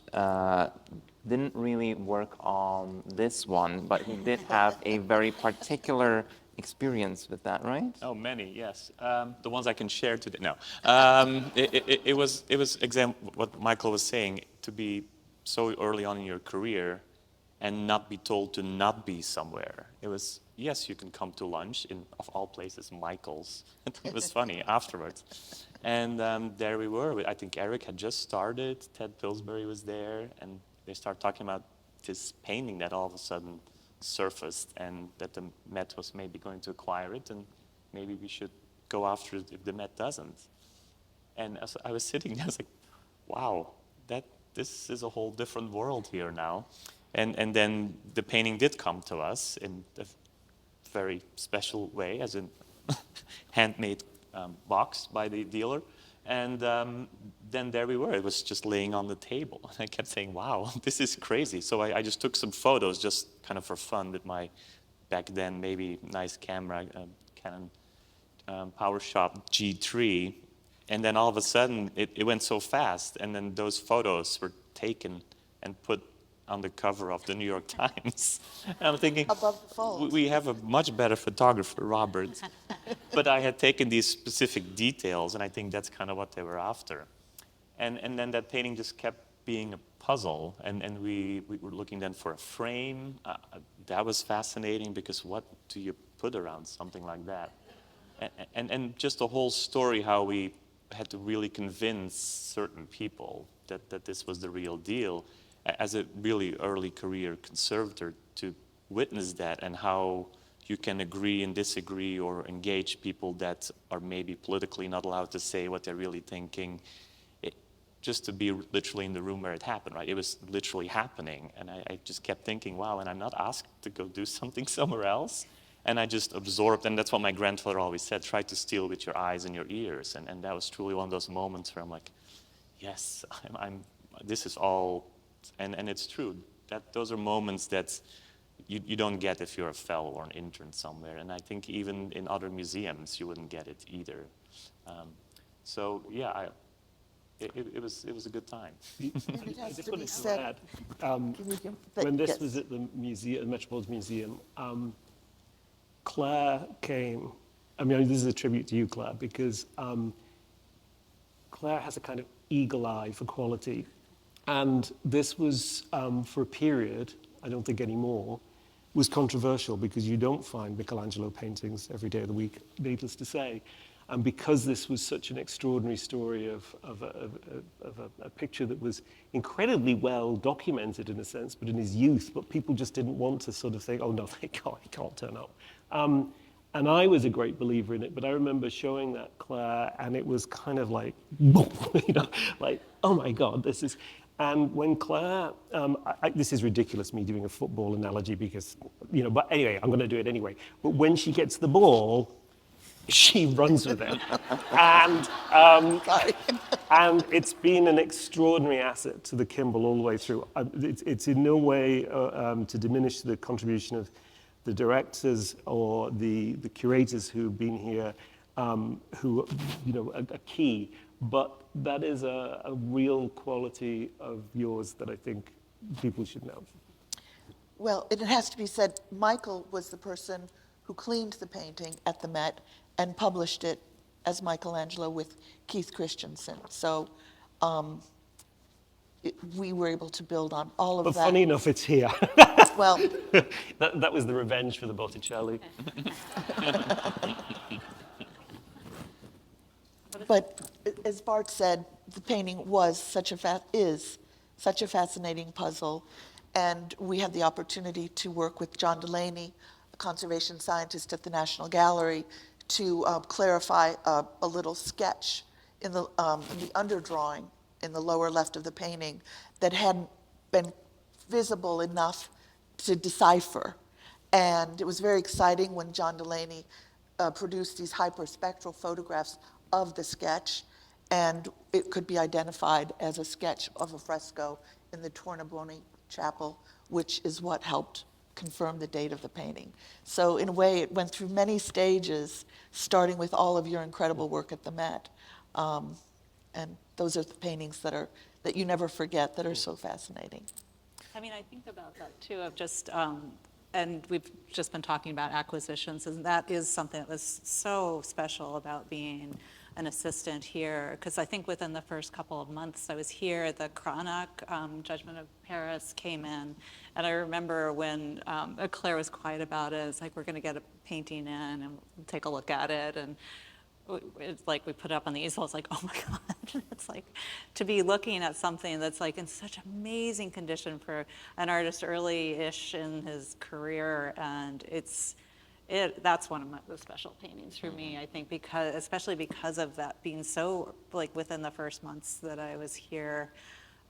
didn't really work on this one, but he did have a very particular experience with that, right? Oh, many, yes. The ones I can share today. No, it was what Michael was saying, to be so early on in your career and not be told to not be somewhere. It was, yes, you can come to lunch in, of all places, Michael's. It was funny afterwards. And there we were. I think Eric had just started, Ted Pillsbury was there, and they started talking about this painting that all of a sudden surfaced, and that the Met was maybe going to acquire it, and maybe we should go after it if the Met doesn't. And as I was sitting there, I was like, wow, this is a whole different world here now. And then the painting did come to us in a very special way, as a handmade box by the dealer. And then there we were. It was just laying on the table. And I kept saying, wow, this is crazy. So I just took some photos just kind of for fun with my, back then, maybe nice camera, Canon PowerShop G3. And then all of a sudden, it went so fast. And then those photos were taken and put on the cover of the New York Times. And I'm thinking, Above the fold. we have a much better photographer, Robert. But I had taken these specific details, and I think that's kind of what they were after. And then that painting just kept being a puzzle, and we were looking then for a frame. That was fascinating, because what do you put around something like that? And just the whole story, how we had to really convince certain people that this was the real deal, as a really early career conservator, to witness that, and how you can agree and disagree or engage people that are maybe politically not allowed to say what they're really thinking, just to be literally in the room where it happened, right? It was literally happening, and I just kept thinking, wow, and I'm not asked to go do something somewhere else. And I just absorbed, and that's what my grandfather always said, try to steal with your eyes and your ears. And that was truly one of those moments where I'm like, yes, this is all, and it's true. Those are moments that you don't get if you're a fellow or an intern somewhere. And I think even in other museums, you wouldn't get it either. So yeah, it was a good time. And it I has just to be wanted to said, add, that- when this yes. was at the museum, the Metropolitan Museum, Claire came. I mean, this is a tribute to you, Claire, because Claire has a kind of eagle eye for quality. And this was, for a period, I don't think anymore, was controversial, because you don't find Michelangelo paintings every day of the week, needless to say. And because this was such an extraordinary story of a picture that was incredibly well documented in a sense, but in his youth, but people just didn't want to sort of think, oh no, he can't turn up. And I was a great believer in it, but I remember showing that Claire, and it was kind of like, like, oh my God, this is. And when Claire, this is ridiculous, me doing a football analogy, because, but anyway, I'm going to do it anyway. But when she gets the ball, she runs with it. And and it's been an extraordinary asset to the Kimbell all the way through. It's in no way to diminish the contribution of the directors or the curators who've been here, who are key. But that is a real quality of yours that I think people should know. Well, it has to be said, Michael was the person who cleaned the painting at the Met and published it as Michelangelo with Keith Christensen. So we were able to build on all of But that. funny enough, it's here. Well, that was the revenge for the Botticelli. but as Bart said, the painting is such a fascinating puzzle. And we had the opportunity to work with John Delaney, a conservation scientist at the National Gallery, to clarify a little sketch in the underdrawing in the lower left of the painting that hadn't been visible enough to decipher. And it was very exciting when John Delaney produced these hyperspectral photographs of the sketch, and it could be identified as a sketch of a fresco in the Tornabuoni Chapel, which is what helped confirm the date of the painting. So in a way, it went through many stages, starting with all of your incredible work at the Met. And those are the paintings that you never forget, that are so fascinating. I mean, I think about that too, of just, and we've just been talking about acquisitions, and that is something that was so special about being an assistant here, because I think within the first couple of months I was here, the Cranach Judgment of Paris came in, and I remember when Claire was quiet about it. It's like, we're going to get a painting in and take a look at it, and it's like we put it up on the easel. It's like, oh my God, it's like to be looking at something that's like in such amazing condition for an artist early-ish in his career, and that's one of the special paintings for me, I think, especially because of that being so like within the first months that I was here,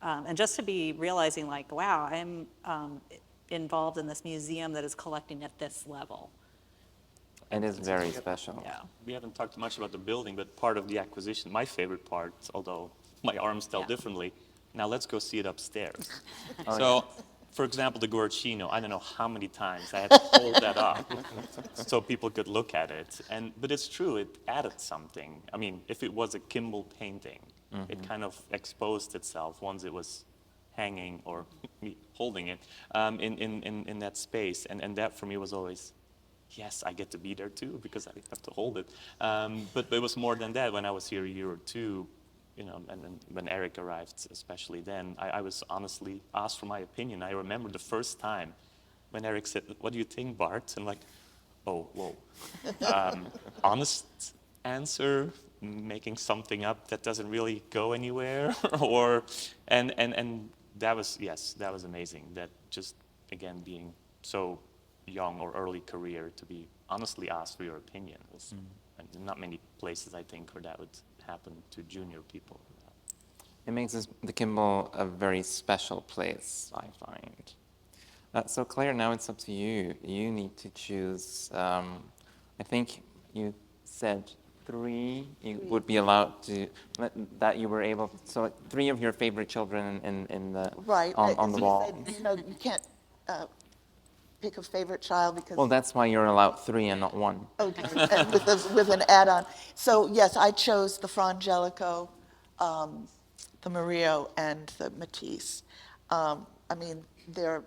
and just to be realizing like, wow, I'm involved in this museum that is collecting at this level. It is very special. Yeah. We haven't talked much about the building, but part of the acquisition, my favorite part, although my arms tell Yeah. differently, now let's go see it upstairs. Oh, So, for example, the Guercino, I don't know how many times I had to hold that up so people could look at it. But it's true, it added something. I mean, if it was a Kimbell painting, it kind of exposed itself once it was hanging or me holding it in that space. And that for me was always, yes, I get to be there too because I have to hold it. But it was more than that. When I was here a year or two, and then when Eric arrived, especially then, I was honestly asked for my opinion. I remember the first time when Eric said, "What do you think, Bart?" And like, oh, whoa. Honest answer, making something up that doesn't really go anywhere, and that was, yes, that was amazing. That just, again, being so young or early career to be honestly asked for your opinion was, and not many places, I think, where that would happen to junior people. It makes the Kimbell a very special place, I find. So Claire, now it's up to you. You need to choose, I think you said 3 you would be allowed to, that you were able, so 3 of your favorite children in the, Right. on the As wall. you said, you can't pick a favorite child because. Well, that's why you're allowed 3 and not 1. Okay, and with an add-on. So yes, I chose the Fra Angelico, the Murillo, and the Matisse. I mean, the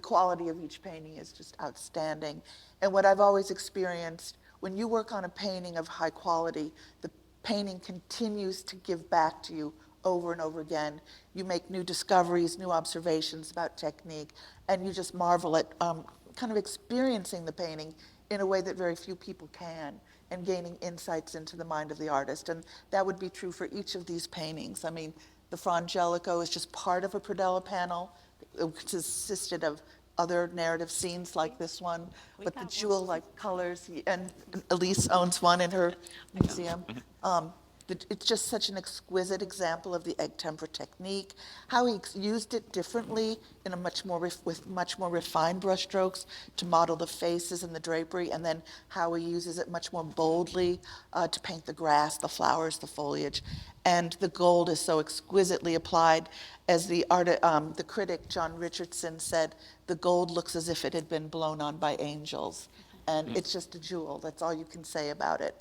quality of each painting is just outstanding. And what I've always experienced, when you work on a painting of high quality, the painting continues to give back to you over and over again. You make new discoveries, new observations about technique, and you just marvel at kind of experiencing the painting in a way that very few people can, and gaining insights into the mind of the artist. And that would be true for each of these paintings. I mean, the Fra Angelico is just part of a predella panel. It consisted of other narrative scenes like this one, but the jewel-like colors, and Elise owns one in her museum. It's just such an exquisite example of the egg tempera technique, how he used it differently in with much more refined brushstrokes to model the faces and the drapery, and then how he uses it much more boldly to paint the grass, the flowers, the foliage. And the gold is so exquisitely applied. As the critic John Richardson said, the gold looks as if it had been blown on by angels. And it's just a jewel. That's all you can say about it.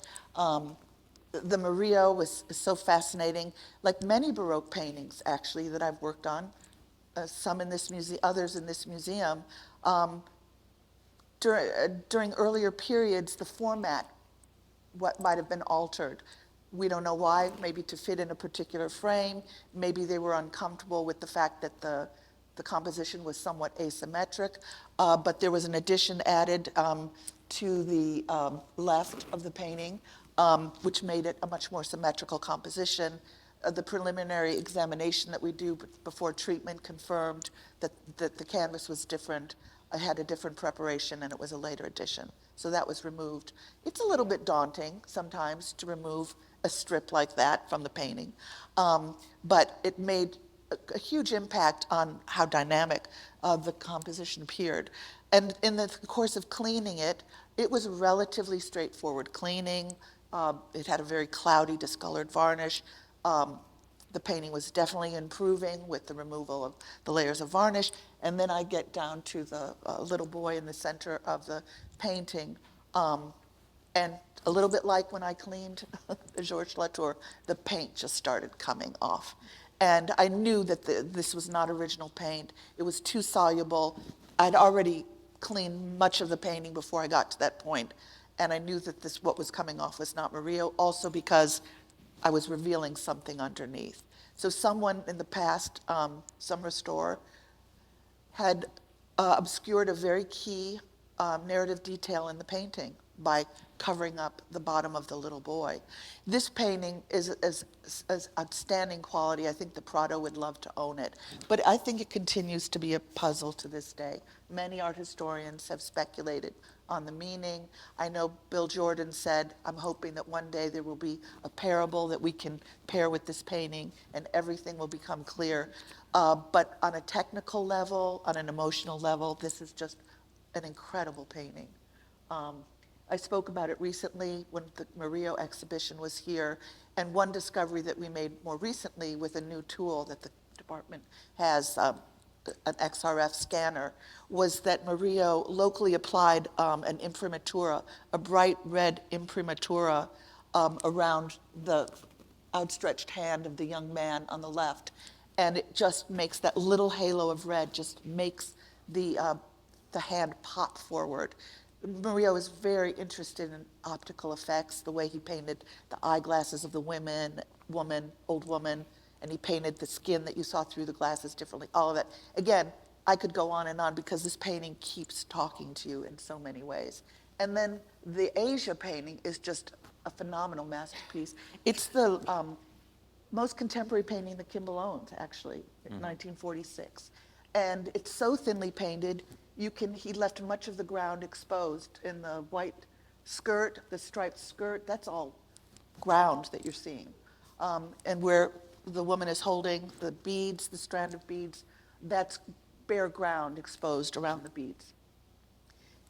The Murillo was so fascinating, like many Baroque paintings, actually, that I've worked on, some in this museum, others in this museum. During earlier periods, the format what might have been altered. We don't know why, maybe to fit in a particular frame. Maybe they were uncomfortable with the fact that the composition was somewhat asymmetric, but there was an addition added to the left of the painting, which made it a much more symmetrical composition. The preliminary examination that we do before treatment confirmed that the canvas was different. I had a different preparation, and it was a later addition. So that was removed. It's a little bit daunting sometimes to remove a strip like that from the painting, but it made a huge impact on how dynamic the composition appeared. And in the course of cleaning it, it was relatively straightforward cleaning. It had a very cloudy, discolored varnish. The painting was definitely improving with the removal of the layers of varnish. And then I get down to the little boy in the center of the painting. And a little bit like when I cleaned Georges Latour, the paint just started coming off. And I knew that this was not original paint. It was too soluble. I'd already cleaned much of the painting before I got to that point. And I knew that what was coming off was not Murillo, also because I was revealing something underneath. So someone in the past, some restorer, had obscured a very key narrative detail in the painting by covering up the bottom of the little boy. This painting is as outstanding quality. I think the Prado would love to own it. But I think it continues to be a puzzle to this day. Many art historians have speculated on the meaning. I know Bill Jordan said, I'm hoping that one day there will be a parable that we can pair with this painting and everything will become clear. But on a technical level, on an emotional level, this is just an incredible painting. I spoke about it recently when the Murillo exhibition was here, and one discovery that we made more recently with a new tool that the department has, an XRF scanner, was that Murillo locally applied an imprimatura, a bright red imprimatura around the outstretched hand of the young man on the left. And it just makes that little halo of red, just makes the hand pop forward. Murillo is very interested in optical effects, the way he painted the eyeglasses of the old woman, and he painted the skin that you saw through the glasses differently, all of that. Again, I could go on and on because this painting keeps talking to you in so many ways. And then the Asia painting is just a phenomenal masterpiece. It's the most contemporary painting that Kimbell owns, actually, in 1946. And it's so thinly painted, he left much of the ground exposed in the white skirt, the striped skirt, that's all ground that you're seeing. And where the woman is holding the beads, the strand of beads, that's bare ground exposed around the beads.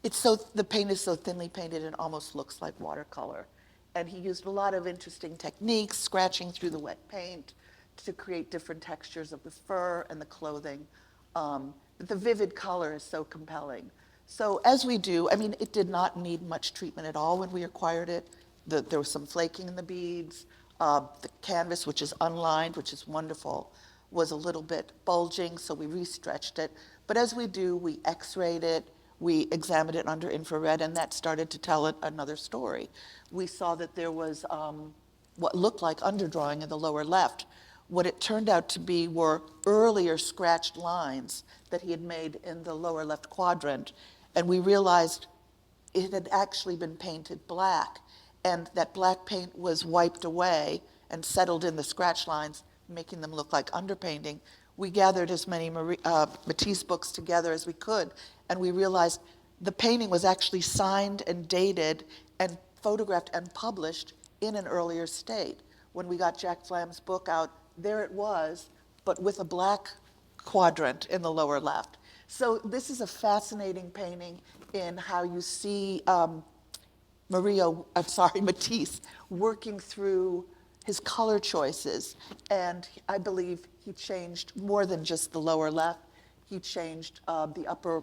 The paint is so thinly painted it almost looks like watercolor. And he used a lot of interesting techniques, scratching through the wet paint to create different textures of the fur and the clothing. The vivid color is so compelling. So as we do, I mean, it did not need much treatment at all when we acquired it. There was some flaking in the beads. The canvas, which is unlined, which is wonderful, was a little bit bulging, so we restretched it. But as we do, we x-rayed it, we examined it under infrared, and that started to tell it another story. We saw that there was what looked like underdrawing in the lower left. What it turned out to be were earlier scratched lines that he had made in the lower left quadrant. And we realized it had actually been painted black, and that black paint was wiped away and settled in the scratch lines, making them look like underpainting. We gathered as many Matisse books together as we could, and we realized the painting was actually signed and dated and photographed and published in an earlier state. When we got Jack Flam's book out, there it was, but with a black quadrant in the lower left. So this is a fascinating painting in how you see Matisse working through his color choices. And I believe he changed more than just the lower left. He changed the upper,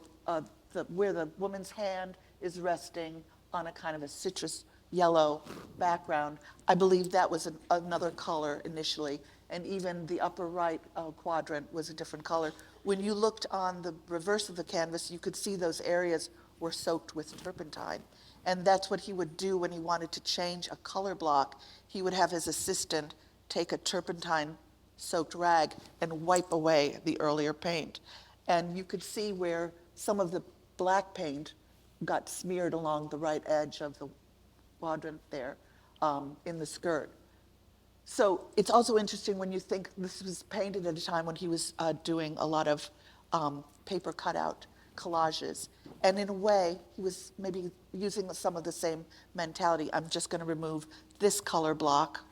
where the woman's hand is resting on a kind of a citrus yellow background. I believe that was another color initially. And even the upper right quadrant was a different color. When you looked on the reverse of the canvas, you could see those areas were soaked with turpentine. And that's what he would do when he wanted to change a color block. He would have his assistant take a turpentine-soaked rag and wipe away the earlier paint. And you could see where some of the black paint got smeared along the right edge of the quadrant there in the skirt. So it's also interesting when you think this was painted at a time when he was doing a lot of paper cutout collages. And in a way, he was maybe using some of the same mentality. I'm just going to remove this color block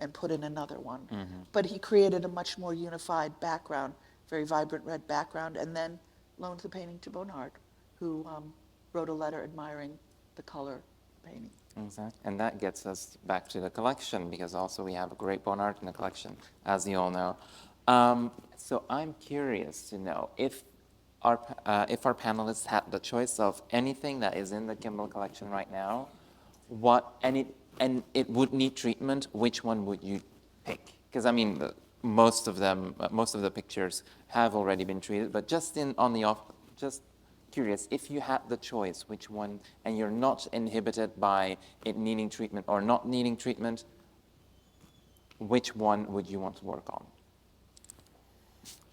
and put in another one. Mm-hmm. But he created a much more unified background, very vibrant red background, and then loaned the painting to Bonnard, who wrote a letter admiring the color painting. Exactly. And that gets us back to the collection, because also we have a great Bonnard in the collection, as you all know. So I'm curious to know if our panelists had the choice of anything that is in the Kimbell collection right now, and it would need treatment, which one would you pick? Because I mean, most of the pictures have already been treated, but just curious, if you had the choice, which one, and you're not inhibited by it needing treatment or not needing treatment, which one would you want to work on?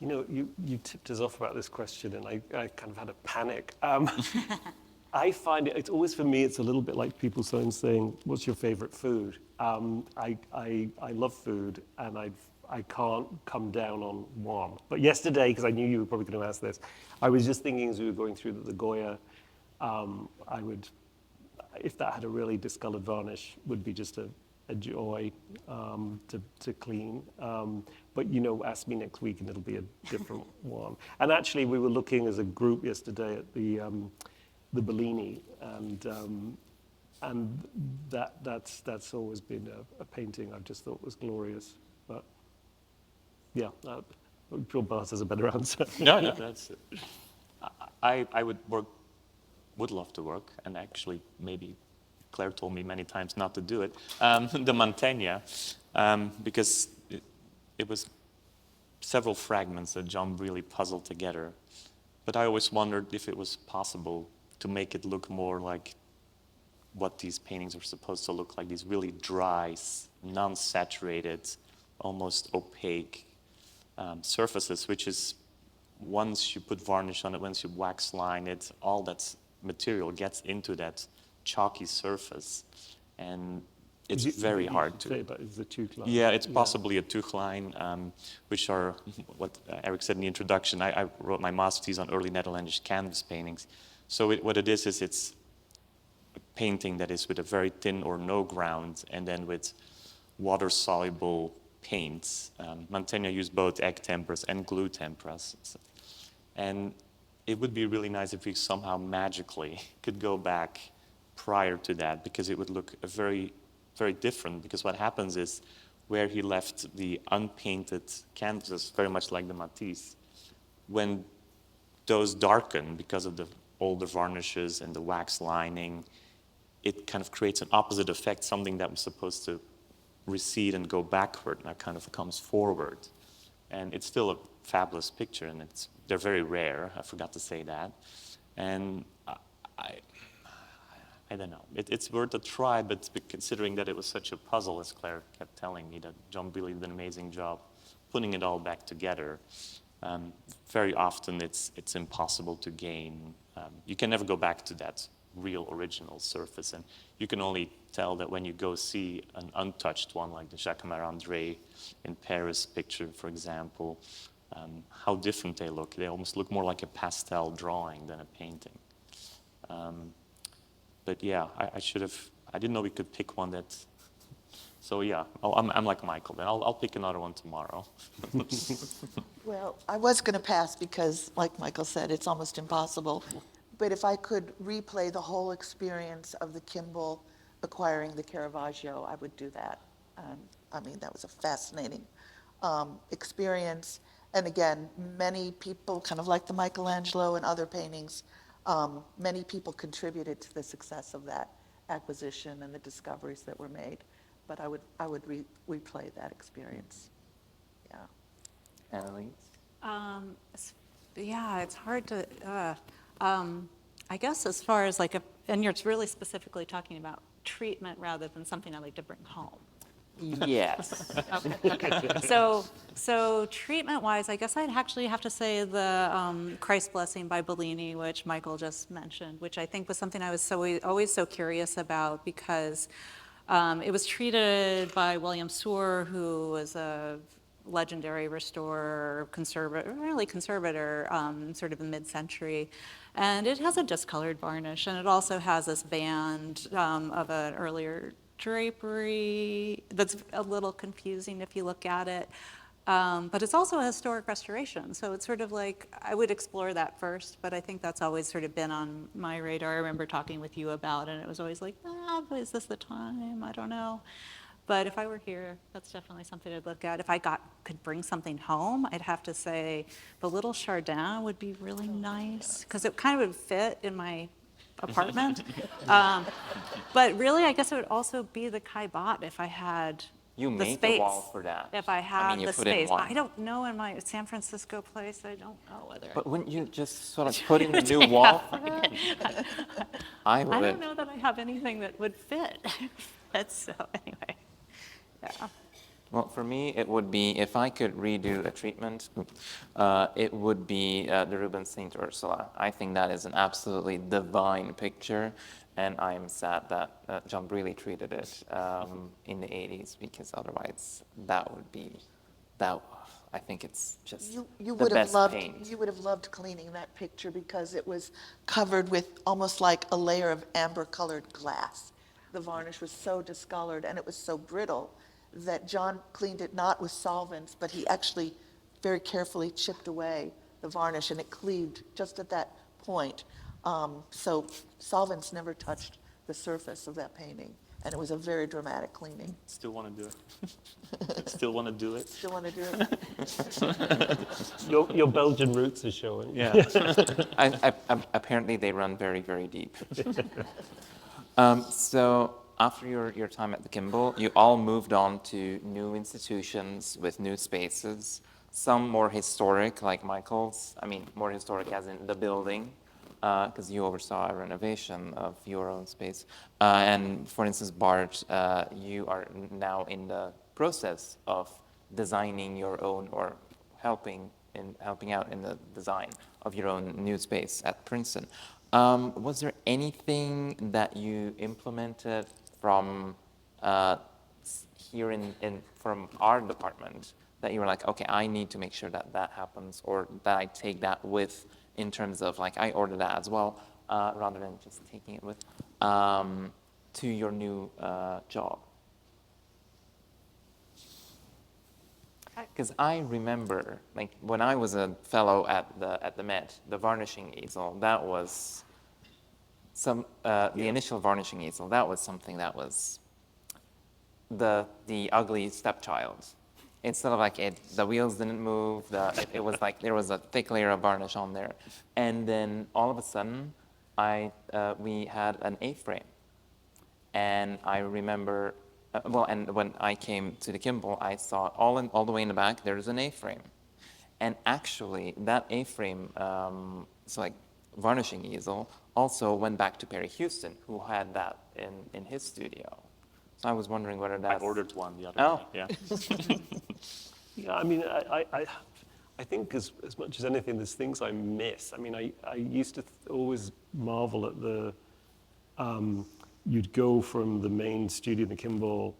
You know, you tipped us off about this question, and I kind of had a panic. I find it's always, for me, it's a little bit like people saying, what's your favorite food? I love food, and I can't come down on one. But yesterday, because I knew you were probably going to ask this, I was just thinking as we were going through the Goya, I would, if that had a really discolored varnish, would be just a joy to clean. But, you know, ask me next week and it'll be a different one. And actually, we were looking as a group yesterday at the Bellini, and that's always been a painting I've just thought was glorious. But yeah, I'm sure Bart has a better answer. No, that's it. I would love to work, and actually maybe Claire told me many times not to do it, the Mantegna, because it was several fragments that John really puzzled together. But I always wondered if it was possible to make it look more like what these paintings are supposed to look like, these really dry, non-saturated, almost opaque surfaces, which is, once you put varnish on it, once you wax line it, all that material gets into that chalky surface, and it's very hard to. Say about is the tooth line. Yeah, it's possibly a tooth line, which are what Eric said in the introduction. I wrote my master's thesis on early Netherlandish canvas paintings. So what it is it's a painting that is with a very thin or no ground, and then with water-soluble paints. Mantegna used both egg temperas and glue temperas. And it would be really nice if we somehow magically could go back prior to that, because it would look very, very different. Because what happens is, where he left the unpainted canvases, very much like the Matisse, when those darken because of the older varnishes and the wax lining, it kind of creates an opposite effect. Something that was supposed to recede and go backward now kind of comes forward. And it's still a fabulous picture, and they're very rare. I forgot to say that. And I don't know. It's worth a try, but considering that it was such a puzzle, as Claire kept telling me, that John really did an amazing job putting it all back together. Very often it's impossible to gain. You can never go back to that real original surface, and you can only tell that when you go see an untouched one like the Jacquemart André in Paris picture, for example, how different they look. They almost look more like a pastel drawing than a painting. But yeah, I didn't know we could pick one that, so yeah, I'm like Michael then. I'll pick another one tomorrow. Well, I was going to pass because, like Michael said, it's almost impossible. But if I could replay the whole experience of the Kimbell acquiring the Caravaggio, I would do that. I mean, that was a fascinating experience. And again, many people, kind of like the Michelangelo and other paintings, many people contributed to the success of that acquisition and the discoveries that were made. But I would replay that experience. Yeah. Annalise? Yeah, it's hard to, I guess as far as like, and you're really specifically talking about treatment rather than something I like to bring home. Yes. Okay. So treatment-wise, I guess I'd actually have to say the Christ Blessing by Bellini, which Michael just mentioned, which I think was something I was always so curious about, because it was treated by William Soor, who was a legendary restorer, conservator, sort of in mid-century. And it has a discolored varnish, and it also has this band of an earlier drapery that's a little confusing if you look at it. But it's also a historic restoration, so it's sort of like, I would explore that first, but I think that's always sort of been on my radar. I remember talking with you about it, and it was always like, but is this the time? I don't know. But if I were here, that's definitely something I'd look at. If I could bring something home, I'd have to say the little Chardin would be really nice, because it kind of would fit in my apartment. But really, I guess it would also be the Caillebotte if I had You the made the wall space. for that. If I I had mean, you the put in space. one. I don't know in my San Francisco place, I don't know whether. But wouldn't you just sort of put in a new wall for that? I I would. don't know that I have anything that would fit. So anyway, yeah. Well, for me, it would be, if I could redo a treatment, it would be the Rubens Saint Ursula. I think that is an absolutely divine picture, and I am sad that John Brealey treated it in the 80s, because otherwise that would be, I think it's just You the would have best loved, paint. you would have loved cleaning that picture because it was covered with almost like a layer of amber-colored glass. The varnish was so discolored and it was so brittle that John cleaned it not with solvents, but he actually very carefully chipped away the varnish and it cleaved just at that point. So solvents never touched the surface of that painting, and it was a very dramatic cleaning. Still want to do it. Still want to do it. Still want to do it? Your Belgian roots are showing. Yeah. Apparently, they run very, very deep. So after your time at the Kimbell, you all moved on to new institutions with new spaces, some more historic, like Michael's. I mean, more historic as in the building, because you oversaw a renovation of your own space. And for instance, Bart, you are now in the process of designing your own, or helping out in the design of your own new space at Princeton. Was there anything that you implemented from here from our department that you were like, okay, I need to make sure that that happens, or that I take that with, in terms of like, I order that as well, rather than just taking it with, to your new job? Because I remember, like, when I was a fellow at the Met, the varnishing easel, that was the initial varnishing easel, that was something that was the ugly stepchild. Instead of like the wheels didn't move, it was like there was a thick layer of varnish on there, and then all of a sudden, we had an A-frame, and I remember. And when I came to the Kimbell, I saw all the way in the back, there's an A-frame. And actually, that A-frame, so like varnishing easel, also went back to Perry Houston, who had that in his studio. So I was wondering whether I that's... ordered one the other Oh. day. Yeah. Yeah, I mean, I think as much as anything, there's things I miss. I mean, I used to always marvel at the, you'd go from the main studio in the Kimbell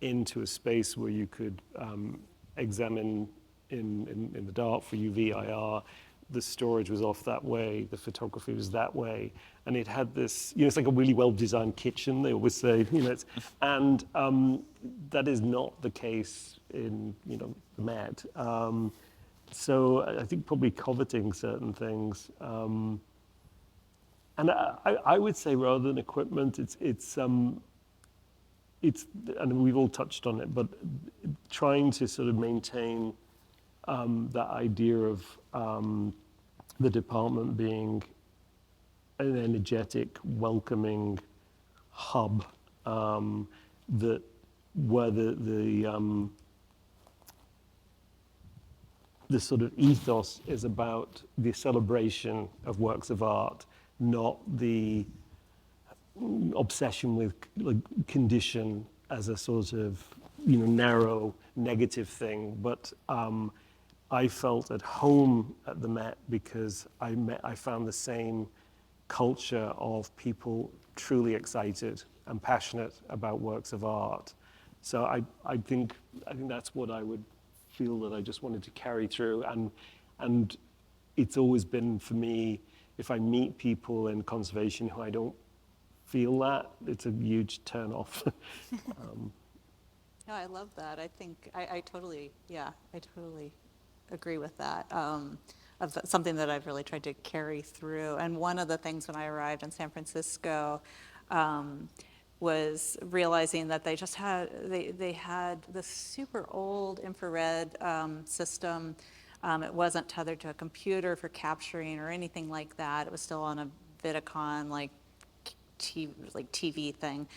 into a space where you could examine in the dark for UV, IR. The storage was off that way, the photography was that way, and it had this, it's like a really well-designed kitchen, they always say, and that is not the case in, the Met. So I think probably coveting certain things. And I would say rather than equipment, it's, and we've all touched on it, but trying to sort of maintain that idea of the department being an energetic, welcoming hub that where the sort of ethos is about the celebration of works of art, not the obsession with like condition as a sort of narrow negative thing. But I felt at home at the Met because I found the same culture of people truly excited and passionate about works of art. So I think that's what I would feel that I just wanted to carry through, and it's always been for me, if I meet people in conservation who I don't feel that, it's a huge turn off. No, I love that. I think I totally agree with that. Something that I've really tried to carry through. And one of the things when I arrived in San Francisco was realizing that they just had they had this super old infrared system. It wasn't tethered to a computer for capturing or anything like that. It was still on a Vidicon, like TV thing.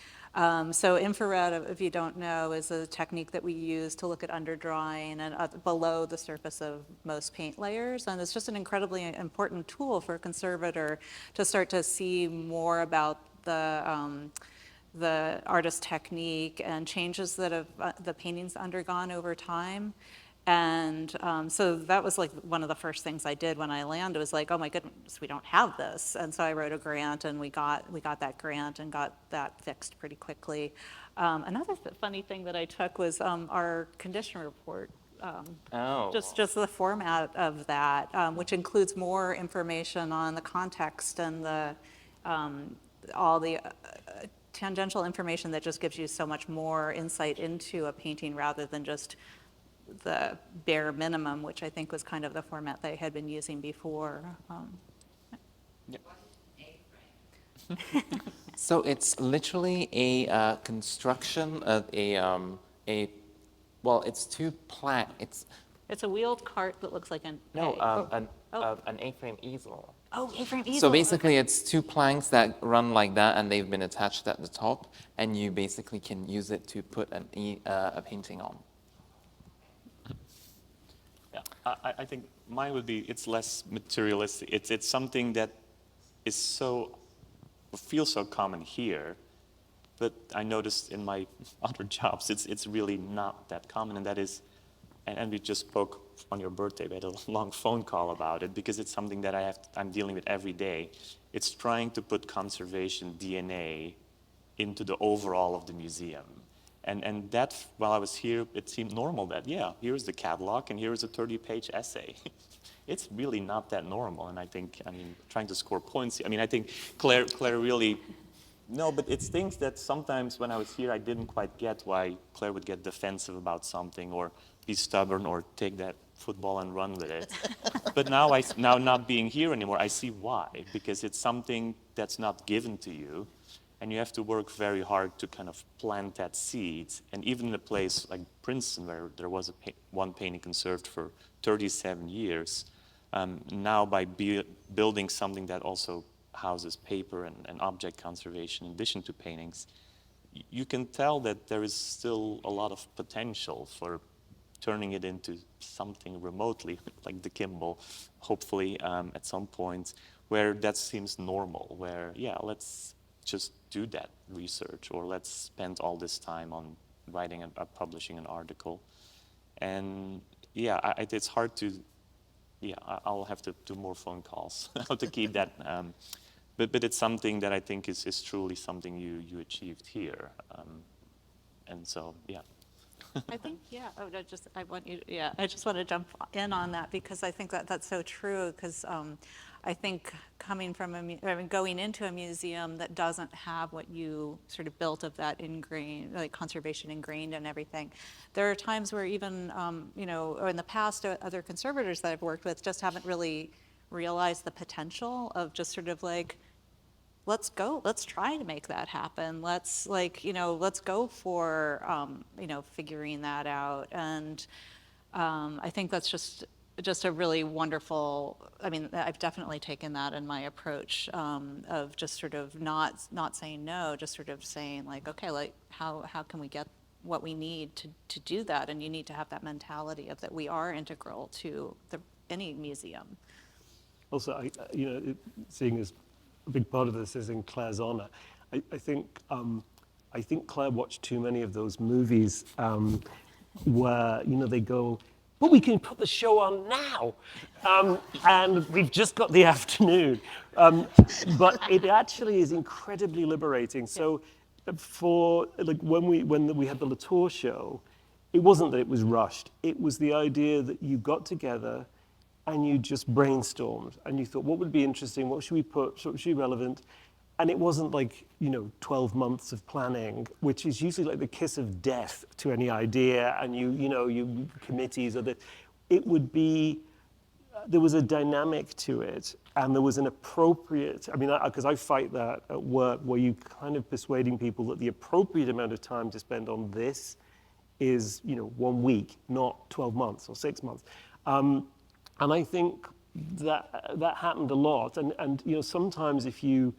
So infrared, if you don't know, is a technique that we use to look at underdrying and below the surface of most paint layers. And it's just an incredibly important tool for a conservator to start to see more about the artist's technique and changes that have the painting's undergone over time. And so that was like one of the first things I did when I landed, was like, oh my goodness, we don't have this. And so I wrote a grant, and we got that grant and got that fixed pretty quickly. Another funny thing that I took was our condition report. Oh. Just the format of that, which includes more information on the context and the all the tangential information that just gives you so much more insight into a painting rather than just the bare minimum, which I think was kind of the format they had been using before. So it's literally a construction of well, it's two It's a wheeled cart that looks like an an A-frame easel. A-frame easel. So basically, it's two planks that run like that, and they've been attached at the top, and you basically can use it to put a painting on. Yeah, I think mine would be, it's less materialistic. It's something that is feels so common here, but I noticed in my other jobs, it's really not that common, and that is, and we just spoke on your birthday, we had a long phone call about it, because it's something that I'm dealing with every day. It's trying to put conservation DNA into the overall of the museum. And that, while I was here, it seemed normal that, yeah, here's the catalog and here's a 30-page essay. It's really not that normal, and I mean, trying to score points, I think Claire really, no, but it's things that sometimes when I was here, I didn't quite get why Claire would get defensive about something or be stubborn or take that football and run with it. But now not being here anymore, I see why, because it's something that's not given to you, and you have to work very hard to kind of plant that seed. And even in a place like Princeton, where there was one painting conserved for 37 years, now by building something that also houses paper and object conservation in addition to paintings, you can tell that there is still a lot of potential for turning it into something remotely, like the Kimbell, hopefully at some point, where that seems normal, where, yeah, let's just do that research, or let's spend all this time on writing and publishing an article. And yeah, it's hard to, yeah, I'll have to do more phone calls how to keep that. But it's something that I think is truly something you achieved here. And so, yeah. I think, yeah, I just want to jump in on that, because I think that's so true, because I think going into a museum that doesn't have what you sort of built of that ingrained, like conservation ingrained and everything, there are times where even, or in the past, other conservators that I've worked with just haven't really realized the potential of just sort of like, let's try to make that happen. Let's go for, figuring that out. And I think that's just a really wonderful, I've definitely taken that in my approach of just sort of not saying no, just sort of saying like, okay, like how can we get what we need to do that? And you need to have that mentality of that we are integral to any museum. Also, seeing as a big part of this is in Claire's honor, I think Claire watched too many of those movies where, they go, but we can put the show on now, and we've just got the afternoon. But it actually is incredibly liberating. So for, like, when we had the Latour show, it wasn't that it was rushed. It was the idea that you got together and you just brainstormed, and you thought, what would be interesting? What should we put? What should be relevant? And it wasn't like, 12 months of planning, which is usually like the kiss of death to any idea, and you committees or it would be, there was a dynamic to it, and there was an appropriate, because I fight that at work, where you kind of persuading people that the appropriate amount of time to spend on this is, 1 week, not 12 months or 6 months. And I think that happened a lot. And sometimes if you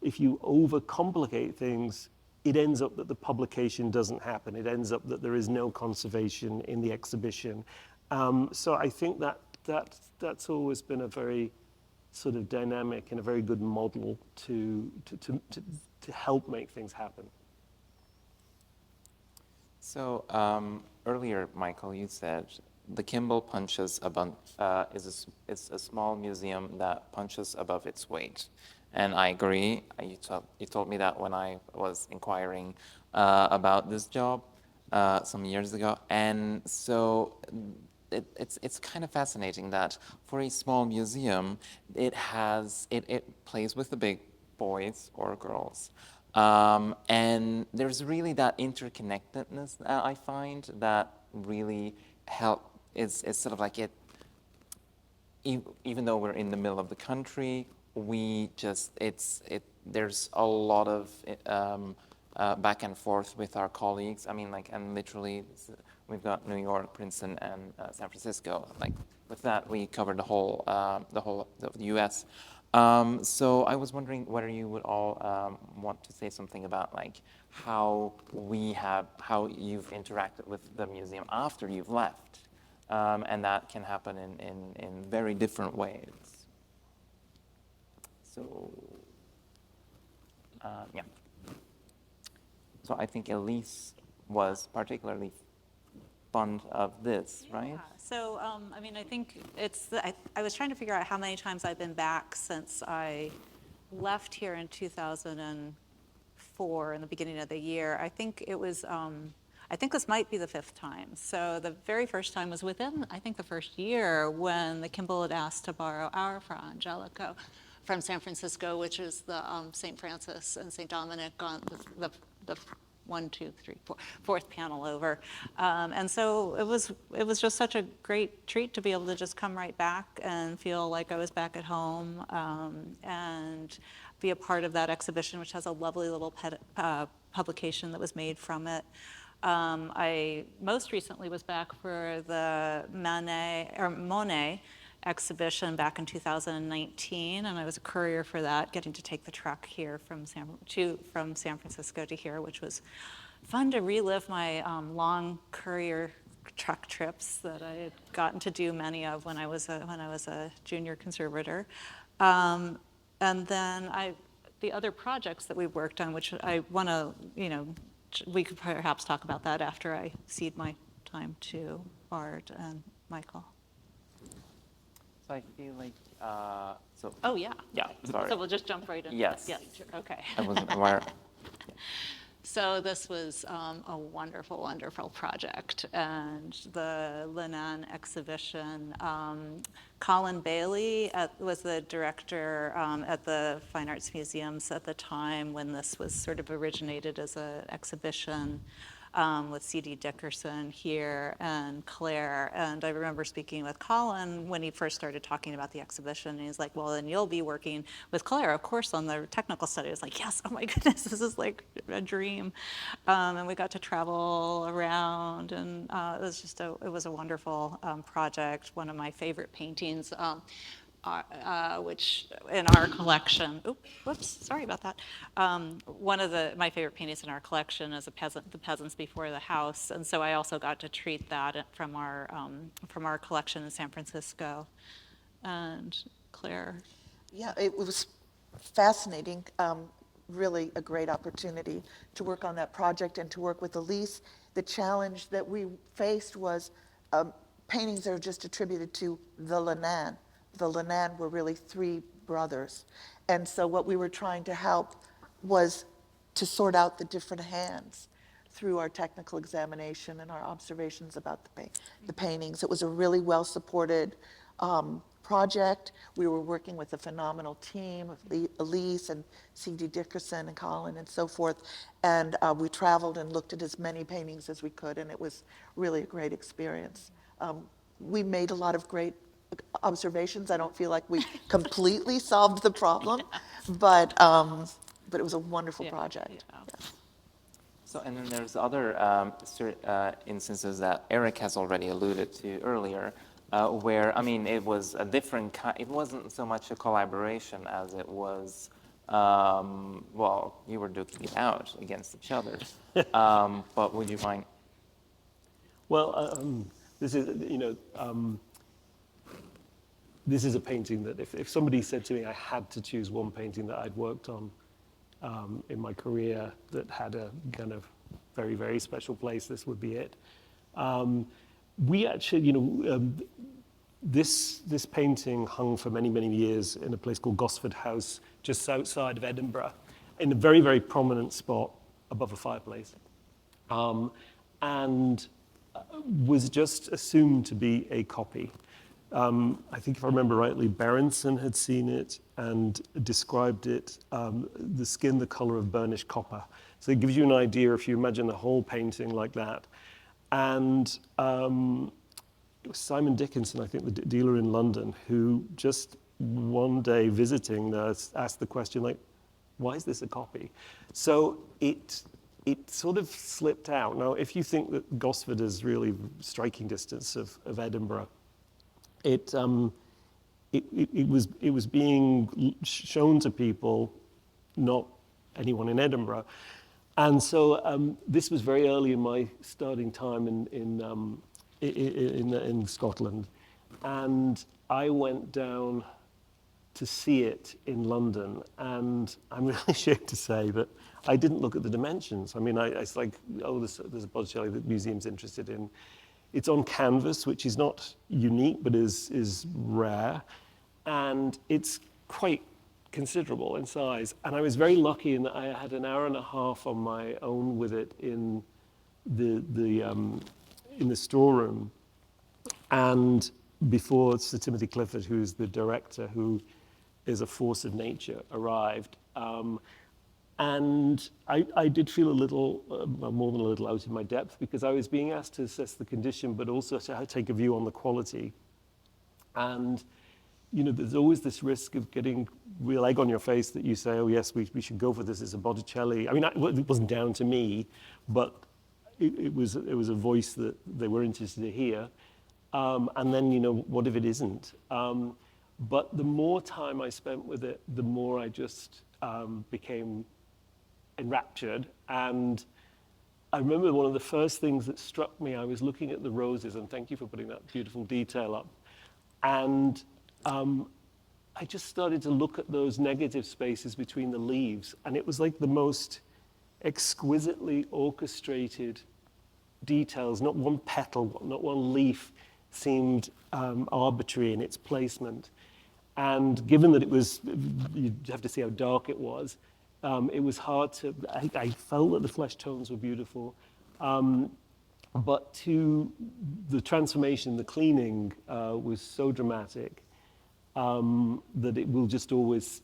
if you overcomplicate things, it ends up that the publication doesn't happen. It ends up that there is no conservation in the exhibition. So I think that's always been a very sort of dynamic and a very good model to help make things happen. So earlier, Michael, you said the Kimbell punches above, is a small museum that punches above its weight. And I agree. You told me that when I was inquiring about this job some years ago. And so it's kind of fascinating that for a small museum, it plays with the big boys or girls. And there's really that interconnectedness that I find that really is sort of like even though we're in the middle of the country, there's a lot of back and forth with our colleagues. I mean, and literally, we've got New York, Princeton, and San Francisco. Like with that, we covered the whole of the U.S. So I was wondering whether you would all want to say something about how you've interacted with the museum after you've left, and that can happen in very different ways. So yeah. So I think Elise was particularly fond of this, right? Yeah. So, I mean, I think I was trying to figure out how many times I've been back since I left here in 2004, in the beginning of the year. I think it was, I think this might be the 5th time. So the very first time was within, I think, the first year when the Kimbell had asked to borrow our Fra Angelico from San Francisco, which is the St. Francis and St. Dominic on the 1, 2, 3, 4, 4th panel over. And so it was just such a great treat to be able to just come right back and feel like I was back at home, and be a part of that exhibition, which has a lovely little publication that was made from it. I most recently was back for the Monet exhibition back in 2019, and I was a courier for that, getting to take the truck here from San Francisco to here, which was fun to relive my long courier truck trips that I had gotten to do many of when I was a junior conservator. And then the other projects that we've worked on, which I want to, we could perhaps talk about that after I cede my time to Bart and Michael. So I feel like, Oh, yeah. Yeah, sorry. So we'll just jump right in. Yes. Yeah, sure. Okay. I wasn't aware. So this was a wonderful, wonderful project. And the Lenan exhibition, Colin Bailey was the director at the Fine Arts Museums at the time when this was sort of originated as an exhibition, with C.D. Dickerson here and Claire. And I remember speaking with Colin when he first started talking about the exhibition. And he's like, well, then you'll be working with Claire, of course, on the technical study. I was like, yes, oh my goodness, this is like a dream. And we got to travel around, and it was a wonderful project. One of my favorite paintings, which in our collection, sorry about that. One of my favorite paintings in our collection is the Peasants Before the House, and so I also got to treat that from our collection in San Francisco. And Claire. Yeah, it was fascinating, really a great opportunity to work on that project and to work with Elise. The challenge that we faced was paintings that are just attributed to the Lenan. The Lenan were really 3 brothers. And so what we were trying to help was to sort out the different hands through our technical examination and our observations about the paintings. It was a really well-supported project. We were working with a phenomenal team of Elise and C.D. Dickerson and Colin and so forth. And we traveled and looked at as many paintings as we could, and it was really a great experience. We made a lot of great observations. I don't feel like we completely solved the problem, but it was a wonderful project. Yeah. Yeah. So, and then there's other instances that Eric has already alluded to earlier, where, I mean, it was a different kind, it wasn't so much a collaboration as it was Well, you were duking it out against each other. But would you mind? Well, this is, this is a painting that if somebody said to me I had to choose one painting that I'd worked on in my career that had a kind of very, very special place, this would be it. We actually, this painting hung for many, many years in a place called Gosford House, just outside of Edinburgh, in a very, very prominent spot above a fireplace. And was just assumed to be a copy. I think if I remember rightly, Berenson had seen it and described it, the skin the color of burnished copper. So it gives you an idea if you imagine the whole painting like that. And it was Simon Dickinson, I think, the dealer in London, who just one day visiting asked the question, like, why is this a copy? So it sort of slipped out. Now, if you think that Gosford is really striking distance of Edinburgh, it was being shown to people, not anyone in Edinburgh. And so this was very early in my starting time in Scotland. And I went down to see it in London, and I'm really ashamed to say that I didn't look at the dimensions. I mean, it's like, oh, there's a Botticelli that the museum's interested in. It's on canvas, which is not unique, but is rare, and it's quite considerable in size. And I was very lucky in that I had an hour and a half on my own with it in the storeroom, and before Sir Timothy Clifford, who's the director, who is a force of nature, arrived. And I did feel a little, more than a little, out of my depth, because I was being asked to assess the condition, but also to take a view on the quality. And, there's always this risk of getting real egg on your face that you say, oh yes, we should go for this as a Botticelli. I mean, it wasn't down to me, but it was a voice that they were interested to hear. And then, what if it isn't? But the more time I spent with it, the more I just became enraptured. And I remember one of the first things that struck me, I was looking at the roses, and thank you for putting that beautiful detail up. And I just started to look at those negative spaces between the leaves, and it was like the most exquisitely orchestrated details. Not one petal, not one leaf seemed arbitrary in its placement. And given that it was, you'd have to see how dark it was hard to, I felt that the flesh tones were beautiful. But the transformation, the cleaning was so dramatic that it will just always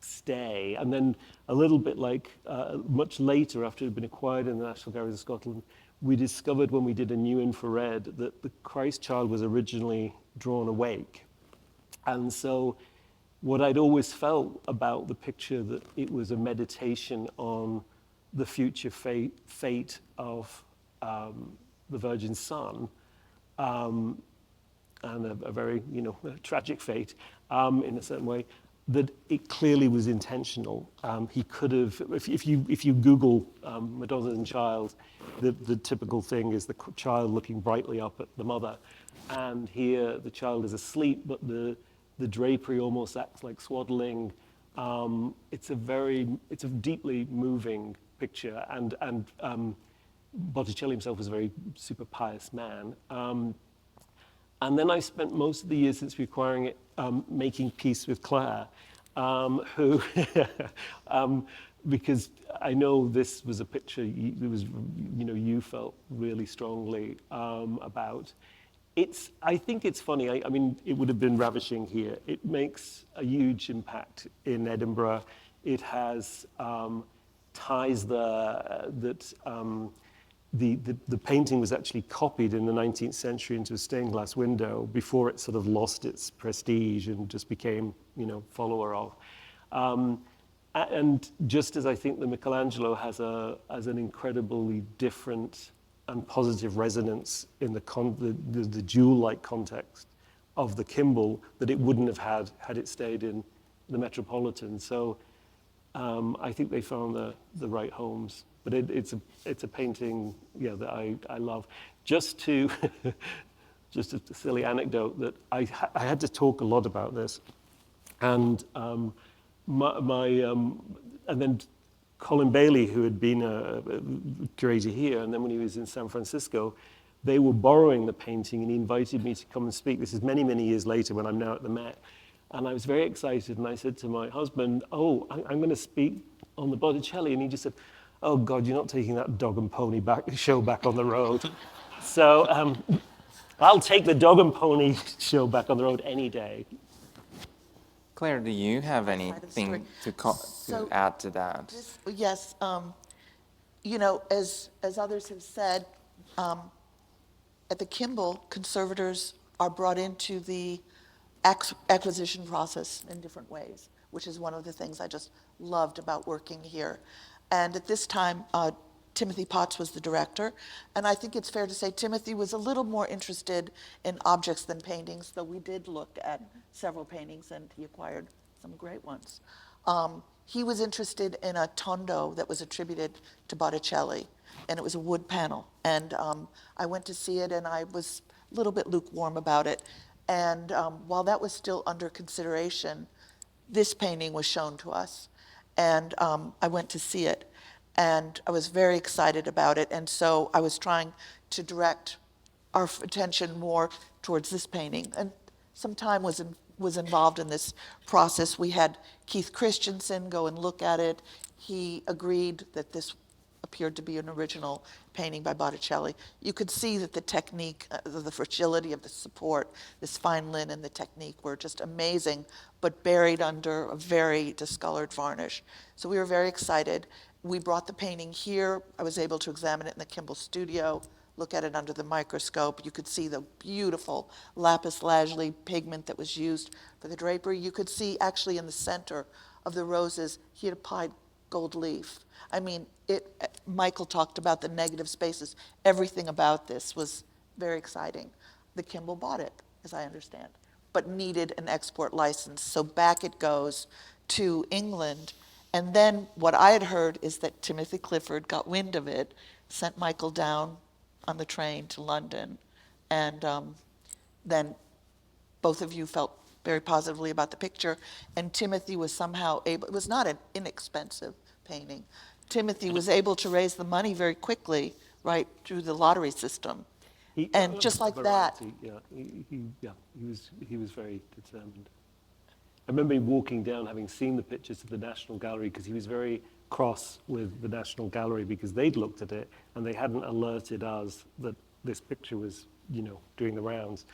stay. And then a little bit like much later, after it had been acquired in the National Galleries of Scotland, we discovered when we did a new infrared that the Christ child was originally drawn awake. And so what I'd always felt about the picture, that it was a meditation on the future fate of the Virgin Son, and a very, tragic fate in a certain way, that it clearly was intentional. He could have, if you Google Madonna and Child, the typical thing is the child looking brightly up at the mother, and here the child is asleep, but the drapery almost acts like swaddling. It's a deeply moving picture, and Botticelli himself was a very super pious man. And then I spent most of the years since requiring it making peace with Claire, who, because I know this was a picture you felt really strongly about. I think it's funny. I mean, it would have been ravishing here. It makes a huge impact in Edinburgh. It has ties there that the painting was actually copied in the 19th century into a stained glass window before it sort of lost its prestige and just became, follower of. And just as I think the Michelangelo has an incredibly different and positive resonance in the jewel-like context of the Kimbell that it wouldn't have had it stayed in the Metropolitan. So I think they found the right homes. But it's a painting, yeah, that I love. Just to, just a silly anecdote that I had to talk a lot about this, and and then Colin Bailey, who had been a curator here, and then when he was in San Francisco, they were borrowing the painting, and he invited me to come and speak. This is many, many years later when I'm now at the Met. And I was very excited, and I said to my husband, oh, I'm going to speak on the Botticelli. And he just said, oh, God, you're not taking that dog and pony show back on the road. So I'll take the dog and pony show back on the road any day. Claire, do you have Side of the anything story. to add to that? Yes, you know, as others have said, at the Kimbell, conservators are brought into the acquisition process in different ways, which is one of the things I just loved about working here. And at this time, Timothy Potts was the director, and I think it's fair to say Timothy was a little more interested in objects than paintings, though we did look at several paintings and he acquired some great ones. He was interested in a tondo that was attributed to Botticelli, and it was a wood panel. And I went to see it, and I was a little bit lukewarm about it. And while that was still under consideration, this painting was shown to us. And I went to see it, and I was very excited about it. And so I was trying to direct our attention more towards this painting. And some time was involved in this process. We had Keith Christensen go and look at it. He agreed that this appeared to be an original painting by Botticelli. You could see that the technique, the fragility of the support, this fine linen, the technique were just amazing, but buried under a very discolored varnish. So we were very excited. We brought the painting here. I was able to examine it in the Kimbell studio, look at it under the microscope. You could see the beautiful lapis lazuli pigment that was used for the drapery. You could see actually in the center of the roses, he had applied gold leaf. I mean, Michael talked about the negative spaces. Everything about this was very exciting. The Kimbell bought it, as I understand, but needed an export license. So back it goes to England. And then what I had heard is that Timothy Clifford got wind of it, sent Michael down on the train to London, and then both of you felt very positively about the picture, and Timothy was somehow able, it was not an inexpensive painting. Timothy was able to raise the money very quickly, right, through the lottery system. And just like that. Yeah, he was very determined. I remember him walking down, having seen the pictures of the National Gallery, because he was very cross with the National Gallery because they'd looked at it and they hadn't alerted us that this picture was, doing the rounds.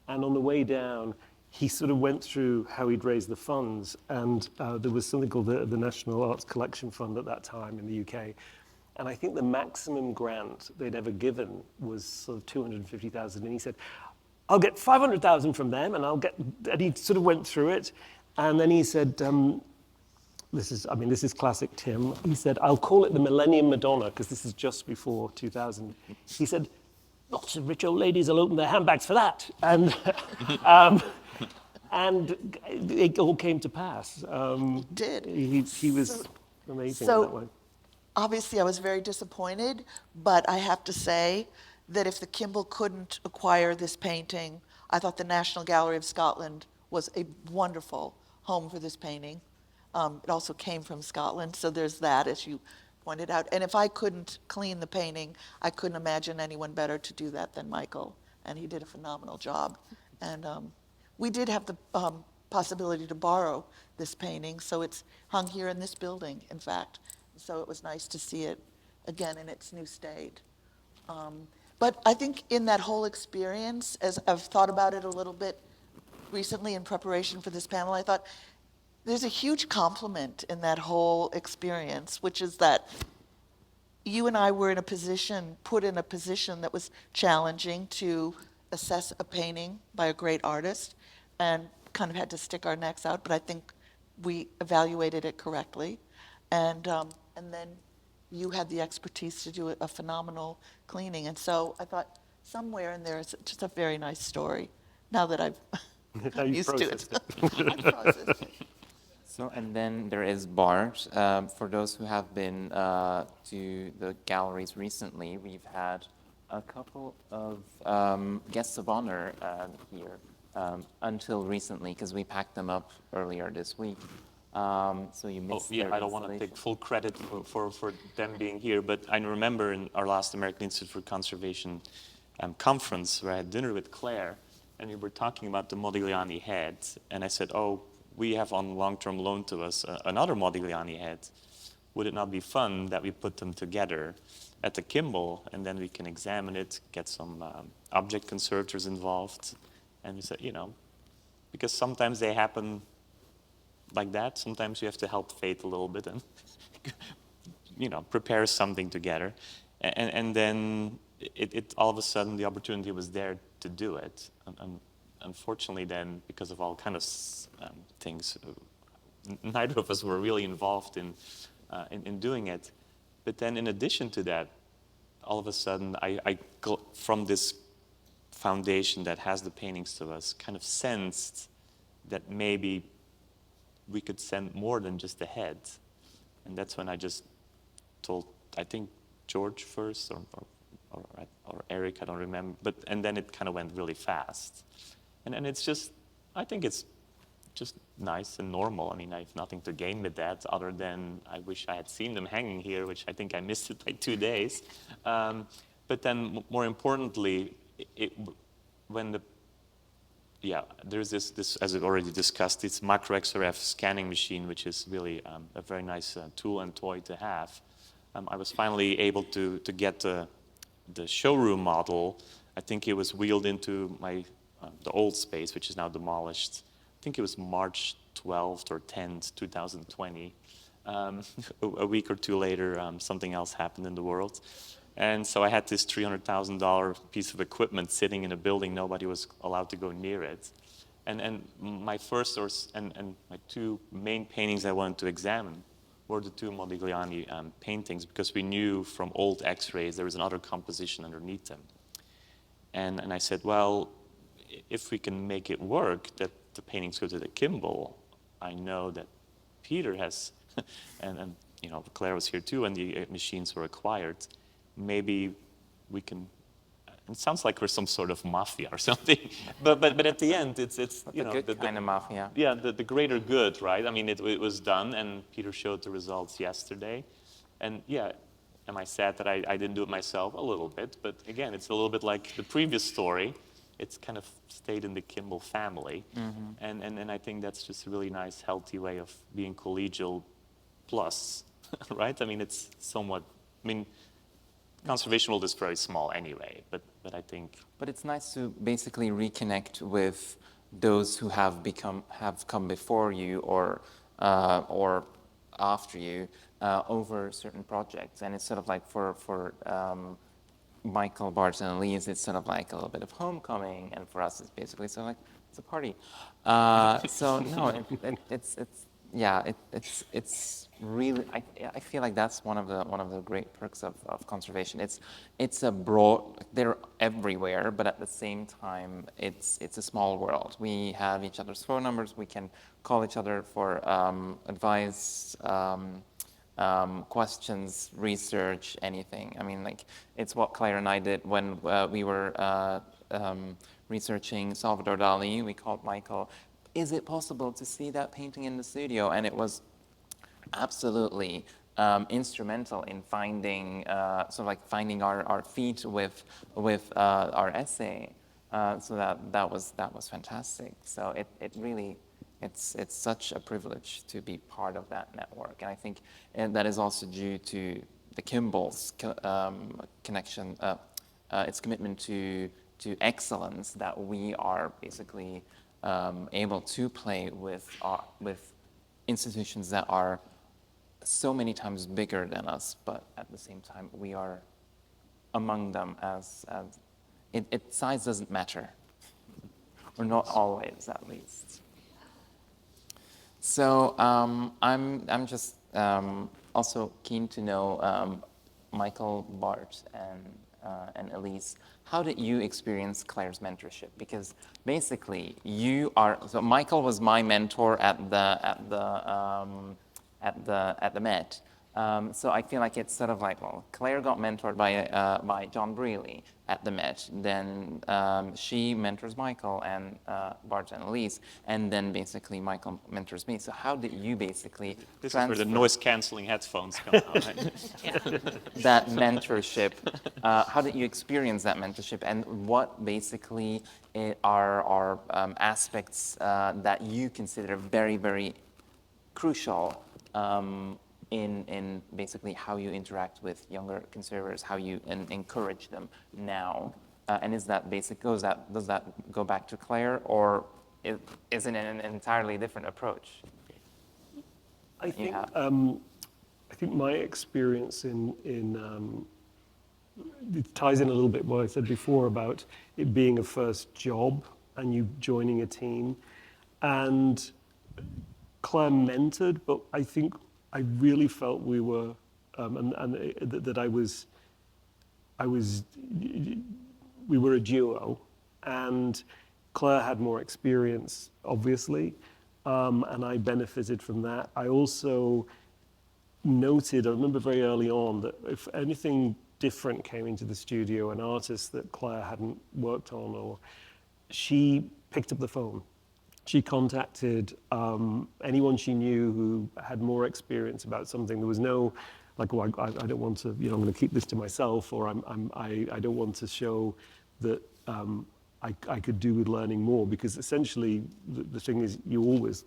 And on the way down, he sort of went through how he'd raised the funds, and there was something called the National Arts Collection Fund at that time in the UK. And I think the maximum grant they'd ever given was sort of 250,000. And he said, I'll get 500,000 from them, and he sort of went through it. And then he said, this is classic Tim. He said, I'll call it the Millennium Madonna, because this is just before 2000. He said, lots of rich old ladies will open their handbags for that. And and it all came to pass. It did. He was amazing so, in that way. Obviously, I was very disappointed, but I have to say that if the Kimbell couldn't acquire this painting, I thought the National Gallery of Scotland was a wonderful home for this painting. It also came from Scotland, so there's that, as you pointed out. And if I couldn't clean the painting, I couldn't imagine anyone better to do that than Michael, and he did a phenomenal job. And we did have the possibility to borrow this painting, so it's hung here in this building, in fact. So it was nice to see it again in its new state. But I think in that whole experience, as I've thought about it a little bit recently in preparation for this panel, I thought there's a huge compliment in that whole experience, which is that you and I were put in a position that was challenging to assess a painting by a great artist, and kind of had to stick our necks out, but I think we evaluated it correctly. And then you had the expertise to do a phenomenal cleaning. And so I thought somewhere in there, it's just a very nice story, now that I've Now you've used to it. processed it. I've processed it. So, and then there is Bart. For those who have been to the galleries recently, we've had a couple of guests of honor here until recently, because we packed them up earlier this week. So you Oh, missed yeah, their I don't want to installation. take full credit for them being here, but I remember in our last American Institute for Conservation conference where I had dinner with Claire, and we were talking about the Modigliani head, and I said, oh, we have on long-term loan to us another Modigliani head. Would it not be fun that we put them together at the Kimbell, and then we can examine it, get some object conservators involved, and we said, because sometimes they happen like that. Sometimes you have to help fate a little bit and, prepare something together. And then it all of a sudden the opportunity was there to do it. And unfortunately then, because of all kind of things, neither of us were really involved in doing it. But then in addition to that, all of a sudden from this foundation that has the paintings to us, kind of sensed that maybe we could send more than just the head. And that's when I just told, I think, George first, or Eric, I don't remember. And then it kind of went really fast. And it's just, I think it's just nice and normal. I mean, I have nothing to gain with that other than I wish I had seen them hanging here, which I think I missed it by 2 days. But then more importantly, there's this, as I've already discussed, this micro XRF scanning machine, which is really a very nice tool and toy to have. I was finally able to get the showroom model. I think it was wheeled into the old space, which is now demolished. I think it was March 12th or 10th, 2020. A week or two later, something else happened in the world. And so I had this $300,000 piece of equipment sitting in a building. Nobody was allowed to go near it. And my first and my two main paintings I wanted to examine were the two Modigliani paintings, because we knew from old X-rays there was another composition underneath them. And I said, well, if we can make it work, that the paintings go to the Kimbell, I know that Peter has, and Claire was here too, and the machines were acquired. Maybe we can. It sounds like we're some sort of mafia or something, but at the end, it's The good kind of mafia. yeah, the greater good, right? I mean, it was done, and Peter showed the results yesterday, and yeah. Am I sad that I didn't do it myself? A little bit, but again, it's a little bit like the previous story. It's kind of stayed in the Kimbell family, and I think that's just a really nice, healthy way of being collegial plus, right? I mean, it's somewhat, conservation world is very small anyway, but I think. But it's nice to basically reconnect with those who have come before you or after you over certain projects, and it's sort of like for Michael, Bart, and Elise, it's sort of like a little bit of homecoming, and for us, it's basically sort of like it's a party. So no, it's really, I feel like that's one of the great perks of conservation. It's a broad, they're everywhere, but at the same time, it's a small world. We have each other's phone numbers. We can call each other for advice, questions, research, anything. I mean, like, it's what Claire and I did when we were researching Salvador Dali. We called Michael. Is it possible to see that painting in the studio? And it was absolutely instrumental in finding finding our feet with our essay. So that was fantastic. So it really, it's such a privilege to be part of that network, and I think that is also due to the Kimbell's connection, its commitment to excellence, that we are basically able to play with institutions that are so many times bigger than us, but at the same time we are among them as size doesn't matter, or not always, at least. So I'm just also keen to know Michael, Bart, and Elise, how did you experience Claire's mentorship? Because basically, you are, so Michael was my mentor at the Met. So I feel like it's sort of like, well, Claire got mentored by John Brealey at the Met. Then she mentors Michael and Bart and Elise, and then basically Michael mentors me. So how did you basically This is where the transfer noise-canceling headphones come out. Right? that mentorship? How did you experience that mentorship, and what basically are aspects that you consider very, very crucial in basically how you interact with younger conservators, how you encourage them now? And is that basic? Does that go back to Claire, or is it an entirely different approach? I think, have? I think my experience it ties in a little bit what I said before about it being a first job and you joining a team. And Claire mentored, but I think I really felt we were, that we were a duo, and Claire had more experience, obviously, and I benefited from that. I also noted, I remember very early on, that if anything different came into the studio, an artist that Claire hadn't worked on, or she picked up the phone. She contacted anyone she knew who had more experience about something. There was no, like, oh, I don't want to, I'm going to keep this to myself, or I don't want to show that I could do with learning more, because essentially the thing is you always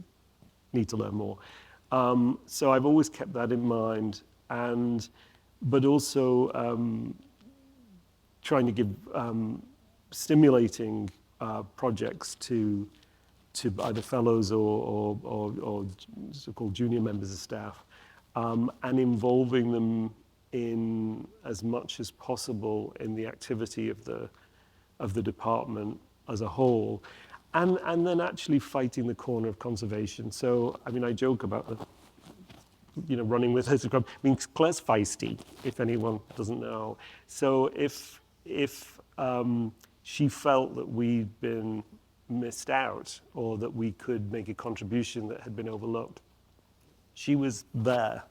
need to learn more. So I've always kept that in mind, but also trying to give stimulating projects to either fellows or so-called junior members of staff, and involving them in as much as possible in the activity of the department as a whole, and then actually fighting the corner of conservation. So, I mean, I joke about running with her to club. I mean, Claire's feisty, if anyone doesn't know. So if she felt that we'd been missed out, or that we could make a contribution that had been overlooked, she was there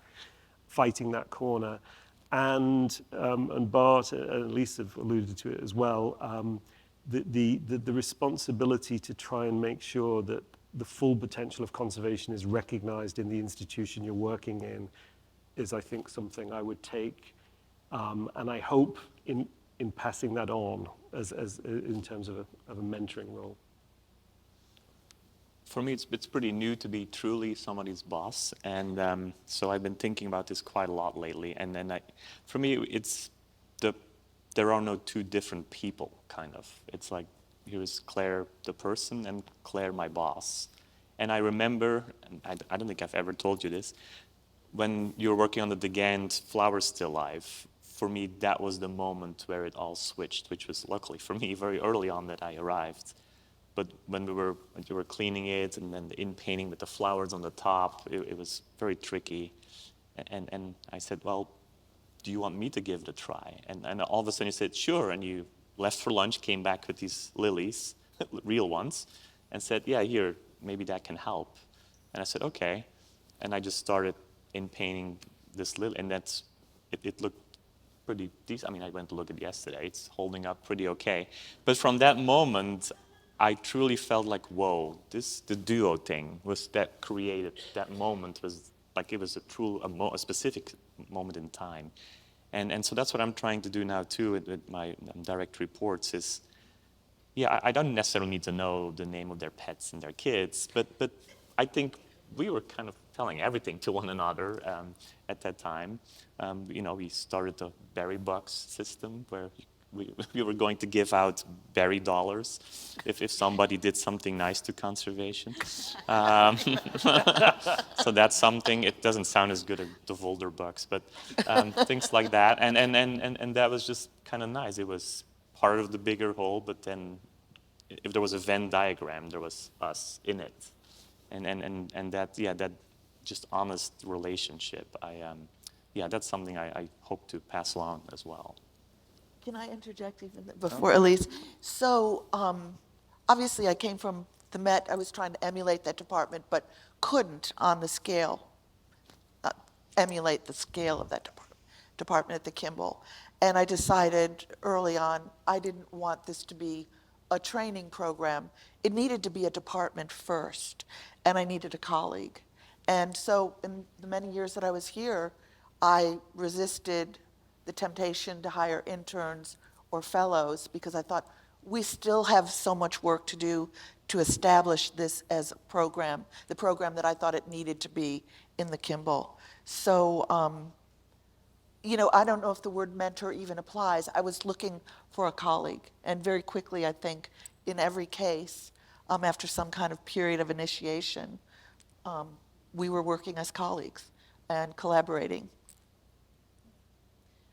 fighting that corner. And Bart and Lisa have alluded to it as well, the responsibility to try and make sure that the full potential of conservation is recognized in the institution you're working in is, I think, something I would take, and I hope in passing that on as in terms of a mentoring role. For me, it's pretty new to be truly somebody's boss, and so I've been thinking about this quite a lot lately. And then, for me, there are no two different people, kind of. It's like, here's Claire the person, and Claire my boss. And I remember, and I don't think I've ever told you this, when you were working on the Degant Flowers Still Life, for me, that was the moment where it all switched, which was luckily for me very early on that I arrived. But when you were cleaning it, and then the in-painting with the flowers on the top, it was very tricky. And I said, well, do you want me to give it a try? And all of a sudden you said, sure. And you left for lunch, came back with these lilies, real ones, and said, yeah, here, maybe that can help. And I said, okay. And I just started in-painting this lily, and it looked pretty decent. I mean, I went to look at it yesterday. It's holding up pretty okay. But from that moment, I truly felt like, whoa, the duo thing was that created, that moment was like, it was a specific moment in time. And so that's what I'm trying to do now too with my direct reports is, yeah, I don't necessarily need to know the name of their pets and their kids, but I think we were kind of telling everything to one another at that time. We started the berry bucks system where we were going to give out berry dollars if somebody did something nice to conservation. So that's something. It doesn't sound as good as the Volder bucks, but things like that. And that was just kind of nice. It was part of the bigger whole, but then if there was a Venn diagram, there was us in it. And that just honest relationship. That's something I hope to pass along as well. Can I interject even before Elise? So, obviously, I came from the Met. I was trying to emulate that department, but couldn't on the scale, emulate the scale of that department at the Kimbell. And I decided early on, I didn't want this to be a training program. It needed to be a department first, and I needed a colleague. And so in the many years that I was here, I resisted the temptation to hire interns or fellows because I thought we still have so much work to do to establish this as a program, the program that I thought it needed to be in the Kimbell. So, you know, I don't know if the word mentor even applies. I was looking for a colleague, and very quickly, I think, in every case, after some kind of period of initiation, we were working as colleagues and collaborating.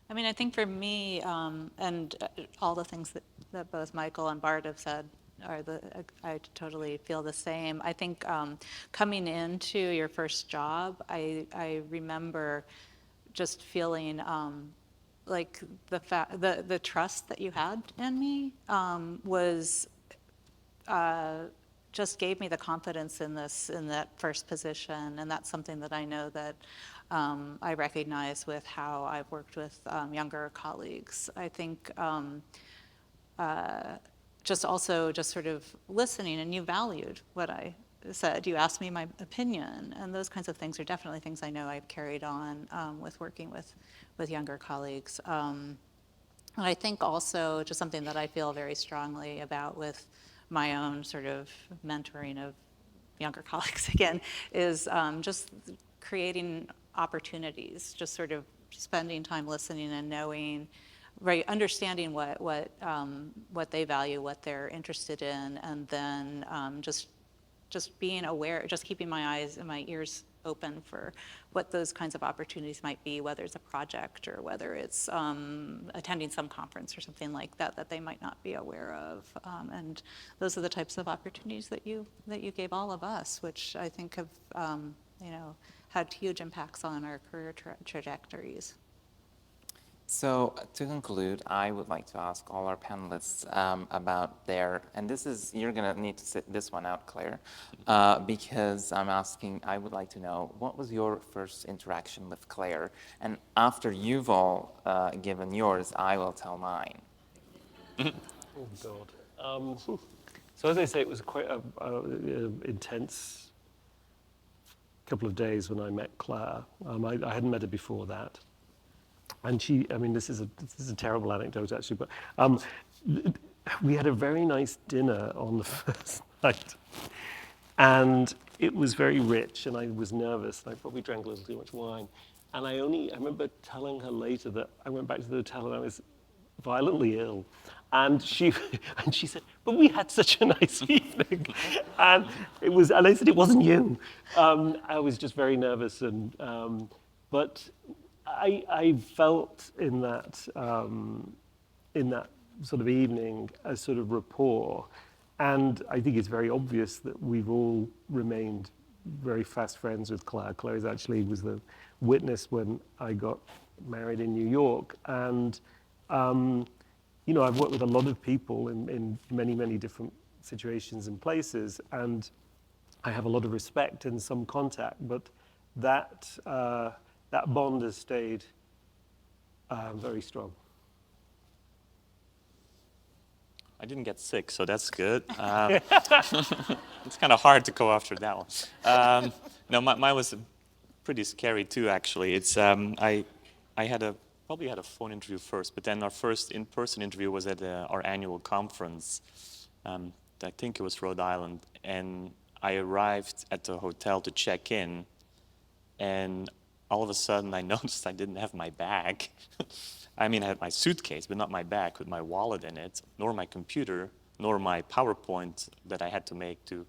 I mean, I think for me, and all the things that both Michael and Bart have said I totally feel the same. I think coming into your first job, I remember just feeling like the trust that you had in me was just gave me the confidence in that first position, and that's something that I know that I recognize with how I've worked with younger colleagues. I think just sort of listening, and you valued what I said. You asked me my opinion, and those kinds of things are definitely things I know I've carried on with working with younger colleagues. And I think also just something that I feel very strongly about with my own sort of mentoring of younger colleagues again is just creating opportunities, just sort of spending time listening and knowing, right, understanding what they value, what they're interested in, and then just being aware, just keeping my eyes and my ears open for what those kinds of opportunities might be, whether it's a project or whether it's attending some conference or something like that that they might not be aware of. And those are the types of opportunities that you gave all of us, which I think have had huge impacts on our career trajectories. So to conclude, I would like to ask all our panelists about and you're going to need to sit this one out, Claire, because I would like to know, what was your first interaction with Claire? And after you've all given yours, I will tell mine. Oh, God. So as I say, it was quite an intense couple of days when I met Claire. I hadn't met her before that. And this is a terrible anecdote, actually, but we had a very nice dinner on the first night. And it was very rich, and I was nervous, and I probably drank a little too much wine. And I remember telling her later that I went back to the hotel and I was violently ill. And she said, but we had such a nice evening. And I said, it wasn't you. I was just very nervous, but I felt in that sort of evening a sort of rapport, and I think it's very obvious that we've all remained very fast friends with Claire. Claire was the witness when I got married in New York, and I've worked with a lot of people in many, many different situations and places, and I have a lot of respect and some contact, but that bond has stayed very strong. I didn't get sick, so that's good. It's kind of hard to go after that one. No, mine was pretty scary too, actually. It's I probably had a phone interview first, but then our first in-person interview was at our annual conference. I think it was Rhode Island, and I arrived at the hotel to check in, and all of a sudden I noticed I didn't have my bag. I mean, I had my suitcase, but not my bag with my wallet in it, nor my computer, nor my PowerPoint that I had to make to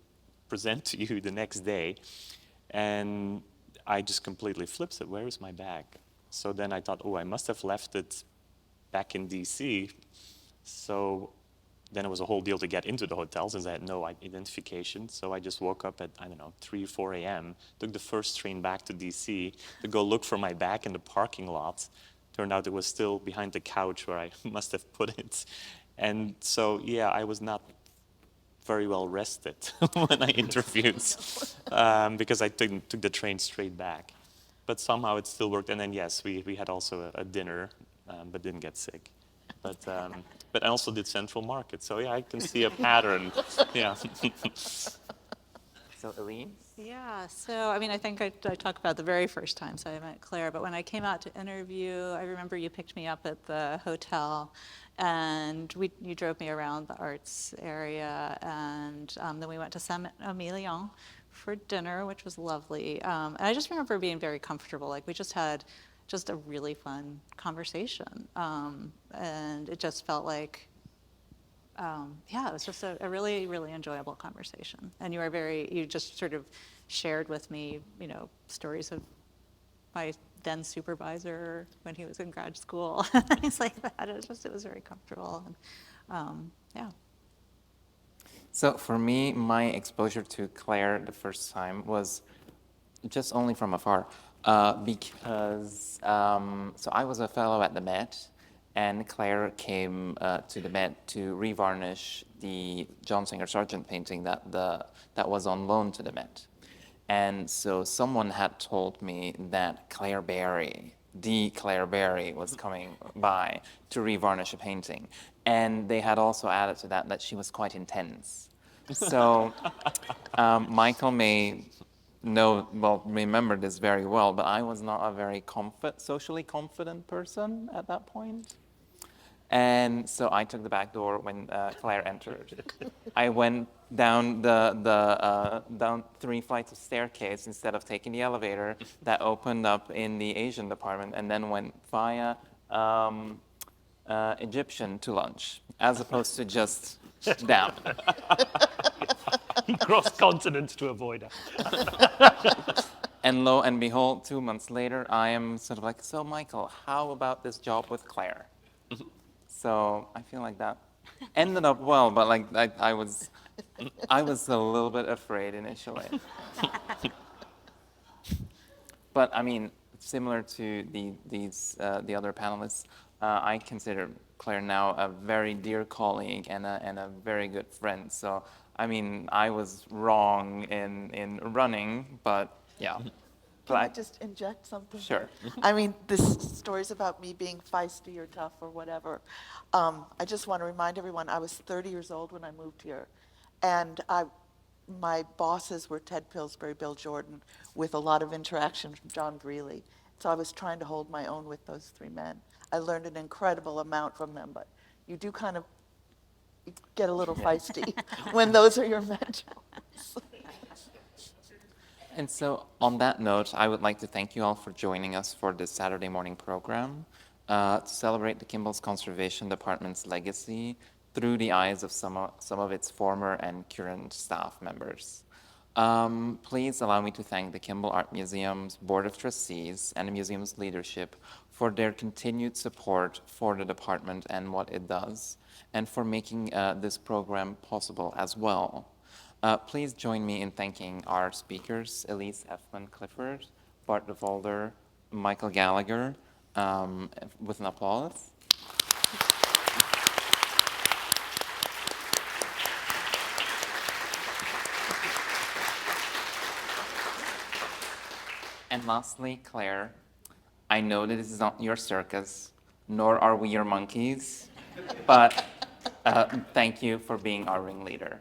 present to you the next day. And I just completely flipped it. Where is my bag? So then I thought, I must have left it back in DC. So then it was a whole deal to get into the hotel since I had no identification. So I just woke up at, 3 or 4 a.m., took the first train back to DC to go look for my bag in the parking lot, turned out it was still behind the couch where I must have put it. And so, yeah, I was not very well rested when I interviewed because I took the train straight back. But somehow it still worked. And then, yes, we had also a dinner, but didn't get sick. But I also did Central Market. So, yeah, I can see a pattern. Yeah. So Elise? Yeah, so I mean, I think I talked about the very first time, so I met Claire, but when I came out to interview, I remember you picked me up at the hotel, and you drove me around the arts area, and then we went to Saint-Emilion for dinner, which was lovely. And I just remember being very comfortable. Like, we just had just a really fun conversation, and it just felt like, yeah, it was just a really, really enjoyable conversation. And you just sort of shared with me, stories of my then supervisor when he was in grad school, things like that. It was very comfortable. And, yeah. So for me, my exposure to Claire the first time was just only from afar, because so I was a fellow at the Met, and Claire came to the Met to revarnish the John Singer Sargent painting that was on loan to the Met. And so someone had told me that Claire Berry, the Claire Berry, was coming by to revarnish a painting. And they had also added to that she was quite intense. So Michael may remember this very well, but I was not a very socially confident person at that point. And so I took the back door when Claire entered. I went down down 3 flights of staircase instead of taking the elevator that opened up in the Asian department, and then went via Egyptian to lunch, as opposed to just down. He crossed continents to avoid her. And lo and behold, 2 months later, I am sort of like, so Michael, how about this job with Claire? So I feel like that ended up well, but like I was a little bit afraid initially. But I mean, similar to the other panelists, I consider Claire now a very dear colleague and a very good friend. So I mean, I was wrong in running, but yeah. Can I just inject something? Sure. I mean, this story's about me being feisty or tough or whatever. I just want to remind everyone, I was 30 years old when I moved here. And my bosses were Ted Pillsbury, Bill Jordan, with a lot of interaction from John Greeley. So I was trying to hold my own with those three men. I learned an incredible amount from them, but you do kind of get a little feisty when those are your mentors. And so on that note, I would like to thank you all for joining us for this Saturday morning program to celebrate the Kimbell's Conservation Department's legacy through the eyes of some of its former and current staff members. Please allow me to thank the Kimbell Art Museum's Board of Trustees and the museum's leadership for their continued support for the department and what it does, and for making this program possible as well. Please join me in thanking our speakers, Elise Effman-Clifford, Bart de Volder, Michael Gallagher, with an applause. And lastly, Claire, I know that this is not your circus, nor are we your monkeys, but thank you for being our ringleader.